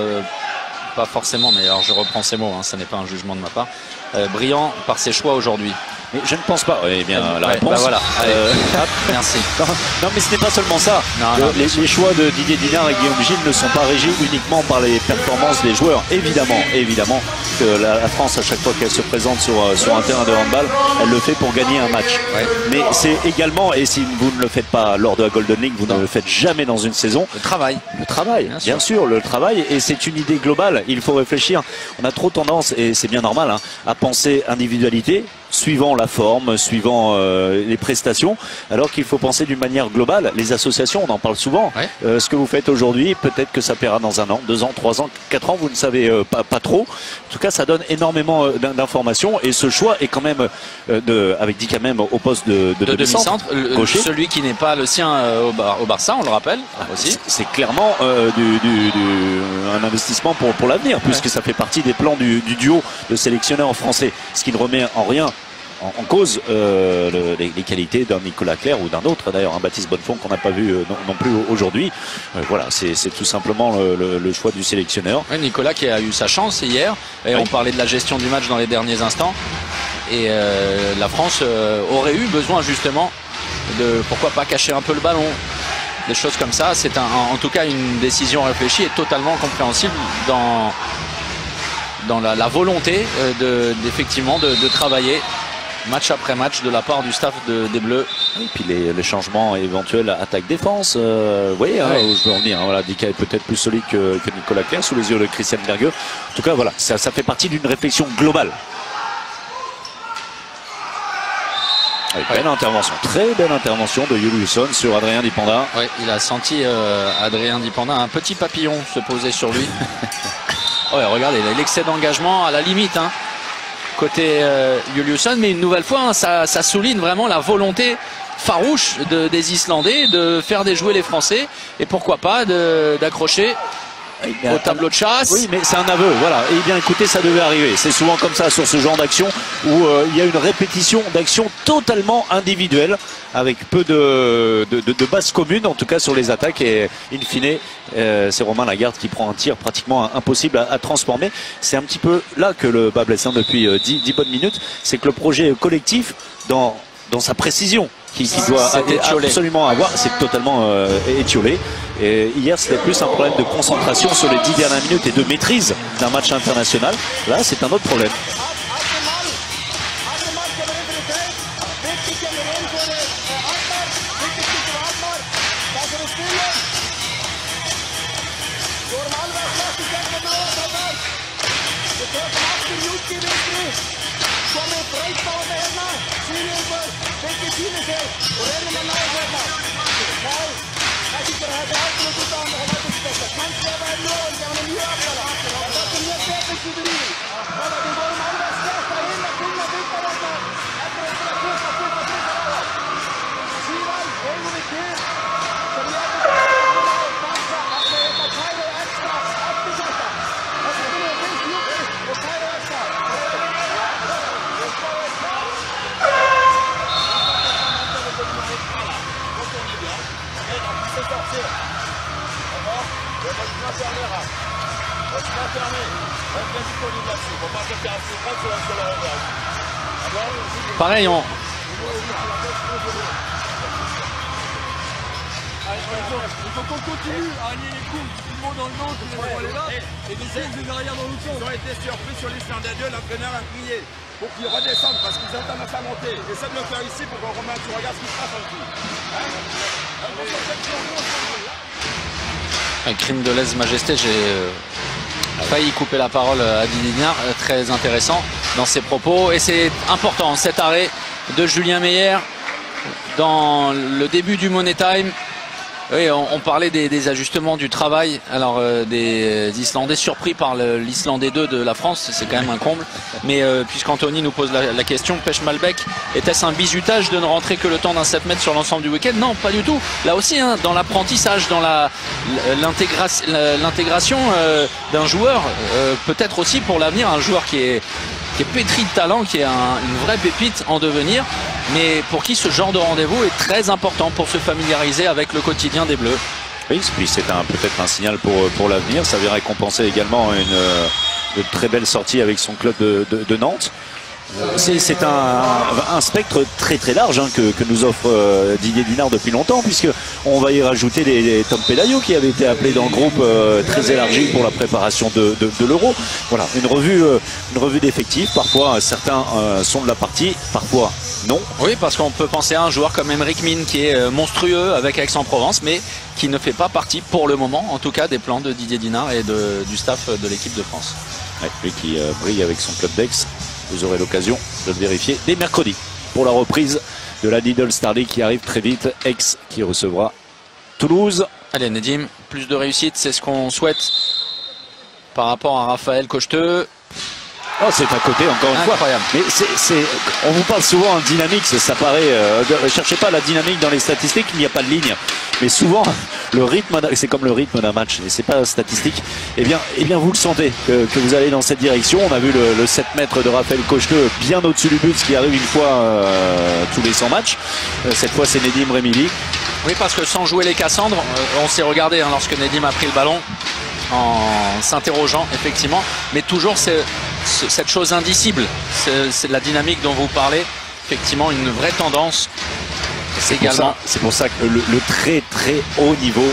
pas forcément, mais alors je reprends ces mots, ça n'est pas un jugement de ma part, brillant par ses choix aujourd'hui. Mais je ne pense pas. Eh bien, la réponse. Bah voilà. Merci. Non, mais ce n'est pas seulement ça. Les choix de Didier Dinard et Guillaume Gilles ne sont pas régis uniquement par les performances des joueurs. Évidemment que la France, à chaque fois qu'elle se présente sur un terrain de handball, elle le fait pour gagner un match. Ouais. Mais c'est également, et si vous ne le faites pas lors de la Golden League, vous ne le faites jamais dans une saison. Le travail, bien sûr, le travail. Et c'est une idée globale. Il faut réfléchir. On a trop tendance, et c'est bien normal, à penser individualité, suivant la forme, suivant les prestations, alors qu'il faut penser d'une manière globale. Les associations, on en parle souvent. Ouais. Ce que vous faites aujourd'hui, peut-être que ça paiera dans 1 an, 2 ans, 3 ans, 4 ans, vous ne savez pas trop. En tout cas, ça donne énormément d'informations et ce choix est quand même avec Dika même au poste de demi-centre. Celui qui n'est pas le sien au Barça, on le rappelle aussi. C'est clairement un investissement pour l'avenir, puisque ça fait partie des plans du duo de sélectionneurs français, ce qui ne remet en rien en cause les qualités d'un Nicolas Clerc ou d'un autre d'ailleurs, un Baptiste Bonnefond qu'on n'a pas vu non plus aujourd'hui. Voilà, c'est tout simplement le choix du sélectionneur. Ouais, Nicolas qui a eu sa chance hier, et oui. On parlait de la gestion du match dans les derniers instants, et la France aurait eu besoin justement pourquoi pas cacher un peu le ballon. Des choses comme ça, c'est en tout cas une décision réfléchie et totalement compréhensible dans la volonté d'effectivement de travailler match après match de la part du staff des Bleus. Et puis les changements éventuels attaque-défense, vous voyez où je veux en venir. Voilà, Dika est peut-être plus solide que Nicolas Clerc sous les yeux de Christian Berger. En tout cas, voilà, ça fait partie d'une réflexion globale. Belle intervention, très belle intervention de Juliusson sur Adrien Dipenda. Oui, il a senti Adrien Dipenda, un petit papillon se poser sur lui. Ouais, regardez, l'excès d'engagement à la limite, hein, côté Juliusson, mais une nouvelle fois, hein, ça souligne vraiment la volonté farouche des Islandais de faire déjouer les Français et pourquoi pas d'accrocher au tableau de chasse. Oui, mais c'est un aveu, voilà. Et bien écoutez, ça devait arriver. C'est souvent comme ça sur ce genre d'action où il y a une répétition d'actions totalement individuelles avec peu de bases communes, en tout cas sur les attaques. Et in fine, c'est Romain Lagarde qui prend un tir pratiquement impossible à transformer. C'est un petit peu là que le bas blesse depuis 10 bonnes minutes. C'est que le projet collectif dans sa précision qui doit absolument avoir, c'est totalement étiolé. Et hier, c'était plus un problème de concentration sur les 10 dernières minutes et de maîtrise d'un match international. Là, c'est un autre problème. Pareil, Il faut qu'on continue à aligner les coups, tout le monde dans le dos, tout le monde là, et d'essayer de derrière dans l'autre sens. Ils ont été surpris sur l'Islandais 2, l'entraîneur a crié pour qu'ils redescendent parce qu'ils entament sa montée. Essaie de le faire ici pour qu'on remonte, tu regardes ce qui se passe en dessous. Un crime de lèse-majesté, j'ai failli couper la parole à Didier Dinard, très intéressant dans ses propos. Et c'est important, cet arrêt de Julien Meyer dans le début du Money Time. Oui, on parlait des ajustements du travail. Alors des Islandais surpris par l'Islandais 2 de la France, c'est quand même un comble. Mais puisqu'Anthony nous pose la question, Pech Malbec, était-ce un bizutage de ne rentrer que le temps d'un 7 mètres sur l'ensemble du week-end? Non, pas du tout. Là aussi, hein, dans l'apprentissage, dans l'intégration d'un joueur, peut-être aussi pour l'avenir, un joueur qui est pétri de talent, qui est une vraie pépite en devenir, mais pour qui ce genre de rendez-vous est très important pour se familiariser avec le quotidien des Bleus. Oui, puis c'est peut-être un signal pour l'avenir. Ça vient récompenser également une très belle sortie avec son club de Nantes. C'est un spectre très très large hein, que nous offre Didier Dinard depuis longtemps, puisque on va y rajouter les Tom Pelayo qui avait été appelé dans le groupe très élargi pour la préparation de l'Euro. Voilà, une revue d'effectifs. Parfois certains sont de la partie, parfois non. Oui, parce qu'on peut penser à un joueur comme Emeric Mine qui est monstrueux avec Aix-en-Provence, mais qui ne fait pas partie pour le moment, en tout cas, des plans de Didier Dinard et du staff de l'équipe de France. Ouais, lui qui brille avec son club d'Aix. Vous aurez l'occasion de le vérifier dès mercredi pour la reprise de la Lidl Star League qui arrive très vite. Aix qui recevra Toulouse. Allez Nedim, plus de réussite, c'est ce qu'on souhaite par rapport à Raphaël Cocheteux. Oh, c'est à côté encore une incroyable. Fois. Mais on vous parle souvent en dynamique, ça paraît. Cherchez pas la dynamique dans les statistiques, il n'y a pas de ligne. Mais souvent, le rythme, c'est comme le rythme d'un match, et c'est pas statistique. Eh bien, vous le sentez que vous allez dans cette direction. On a vu le 7 mètres de Raphaël Cocheteux bien au-dessus du but, ce qui arrive une fois tous les 100 matchs. Cette fois, c'est Nedim Remili. Oui, parce que sans jouer les Cassandres, on s'est regardé hein, lorsque Nedim a pris le ballon, en s'interrogeant effectivement, mais toujours cette chose indicible, c'est la dynamique dont vous parlez, effectivement une vraie tendance C'est également. pour ça que le très très haut niveau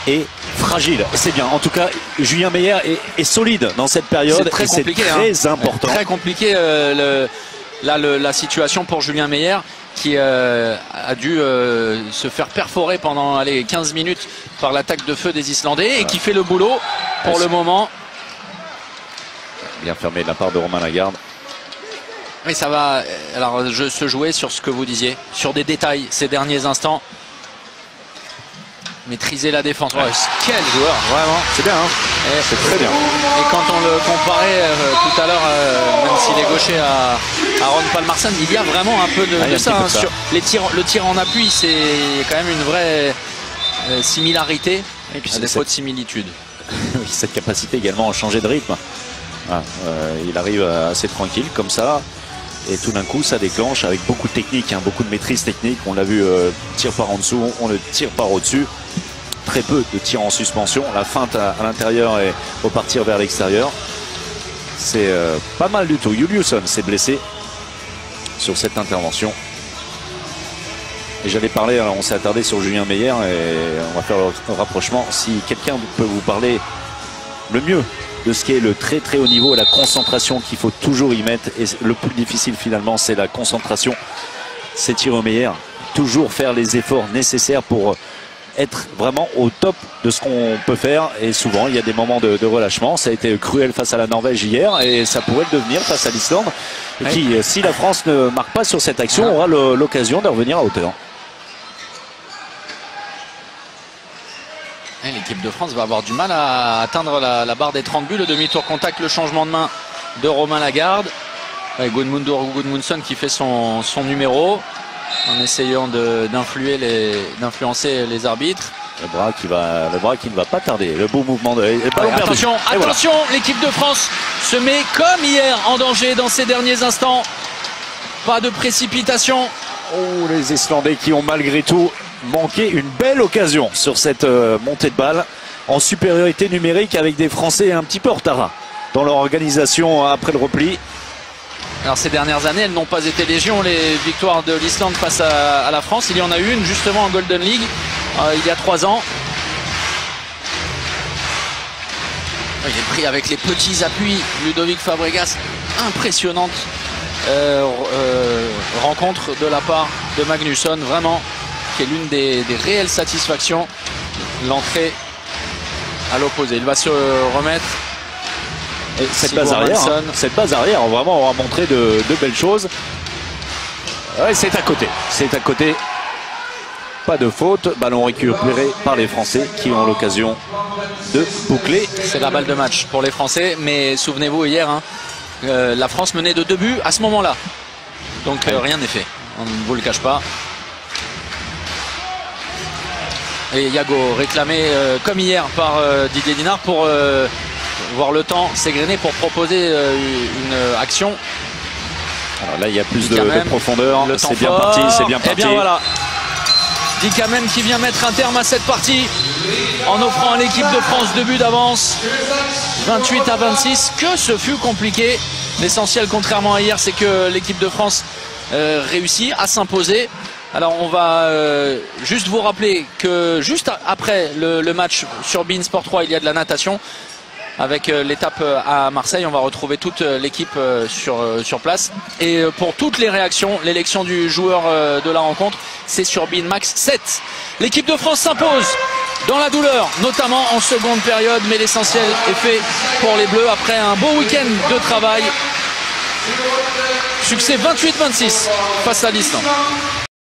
est fragile. C'est bien. En tout cas, Julien Meyer est solide dans cette période. C'est très compliqué. C'est important. Très compliqué la situation pour Julien Meyer qui a dû se faire perforer pendant 15 minutes par l'attaque de feu des Islandais et qui fait le boulot pour le moment. Bien fermé de la part de Romain Lagarde. Mais ça va se jouer sur ce que vous disiez, sur des détails ces derniers instants. Maîtriser la défense. Ouais, quel joueur, vraiment. C'est bien, hein. C'est très bien. Et quand on le comparait tout à l'heure, même s'il est gaucher à Ron Palmarsson, il y a vraiment un peu de ça. Hein, sur le tir en appui, c'est quand même une vraie similarité, et puis des fois de similitude. Oui, cette capacité également à changer de rythme. Voilà, il arrive assez tranquille comme ça. Et tout d'un coup, ça déclenche avec beaucoup de technique, hein, beaucoup de maîtrise technique. On l'a vu, tir par en dessous, on le tire par au-dessus. Très peu de tirs en suspension. La feinte à l'intérieur et au partir vers l'extérieur. C'est pas mal du tout. Juliusson s'est blessé sur cette intervention. Et j'allais parler, alors on s'est attardé sur Julien Meyer et on va faire le rapprochement. Si quelqu'un peut vous parler le mieux de ce qui est le très très haut niveau et la concentration qu'il faut toujours y mettre, et le plus difficile finalement c'est la concentration, c'est Thierry Meyer, toujours faire les efforts nécessaires pour être vraiment au top de ce qu'on peut faire, et souvent il y a des moments de relâchement. Ça a été cruel face à la Norvège hier et ça pourrait le devenir face à l'Islande, qui, si la France ne marque pas sur cette action, aura l'occasion de revenir à hauteur. L'équipe de France va avoir du mal à atteindre la barre des 30 buts. Le demi-tour contact, le changement de main de Romain Lagarde. Gudmundsson qui fait son numéro en essayant d'influencer les arbitres. Le bras qui ne va pas tarder. Le beau mouvement de attention, l'équipe de France se met comme hier en danger dans ces derniers instants. Pas de précipitation. Oh, les Islandais qui ont malgré tout manqué une belle occasion sur cette montée de balle en supériorité numérique, avec des Français un petit peu en retard dans leur organisation après le repli. Alors ces dernières années, elles n'ont pas été légion, les victoires de l'Islande face à la France. Il y en a eu une justement en Golden League il y a 3 ans. Il est pris avec les petits appuis. Ludovic Fabregas, impressionnante rencontre de la part de Magnusson, vraiment, qui est l'une des réelles satisfactions. L'entrée à l'opposé. Il va se remettre. Et cette base arrière, vraiment, aura montré de belles choses. Ouais, c'est à côté. C'est à côté. Pas de faute. Ballon récupéré par les Français qui ont l'occasion de boucler. C'est la balle de match pour les Français. Mais souvenez-vous, hier, la France menait de 2 buts à ce moment-là. Donc rien n'est fait. On ne vous le cache pas. Et Yago réclamé comme hier par Didier Dinard pour voir le temps s'égrener pour proposer une action. Alors là, il y a plus de profondeur. C'est bien parti, c'est bien parti. Et bien voilà. Dikamem qui vient mettre un terme à cette partie en offrant à l'équipe de France 2 buts d'avance. 28-26. Que ce fut compliqué. L'essentiel, contrairement à hier, c'est que l'équipe de France réussit à s'imposer. Alors on va juste vous rappeler que juste après le match sur beIN Sport 3, il y a de la natation avec l'étape à Marseille. On va retrouver toute l'équipe sur place. Et pour toutes les réactions, l'élection du joueur de la rencontre, c'est sur beIN Max 7. L'équipe de France s'impose dans la douleur, notamment en seconde période, mais l'essentiel est fait pour les Bleus après un beau week-end de travail. Succès 28-26 face à l'Islande.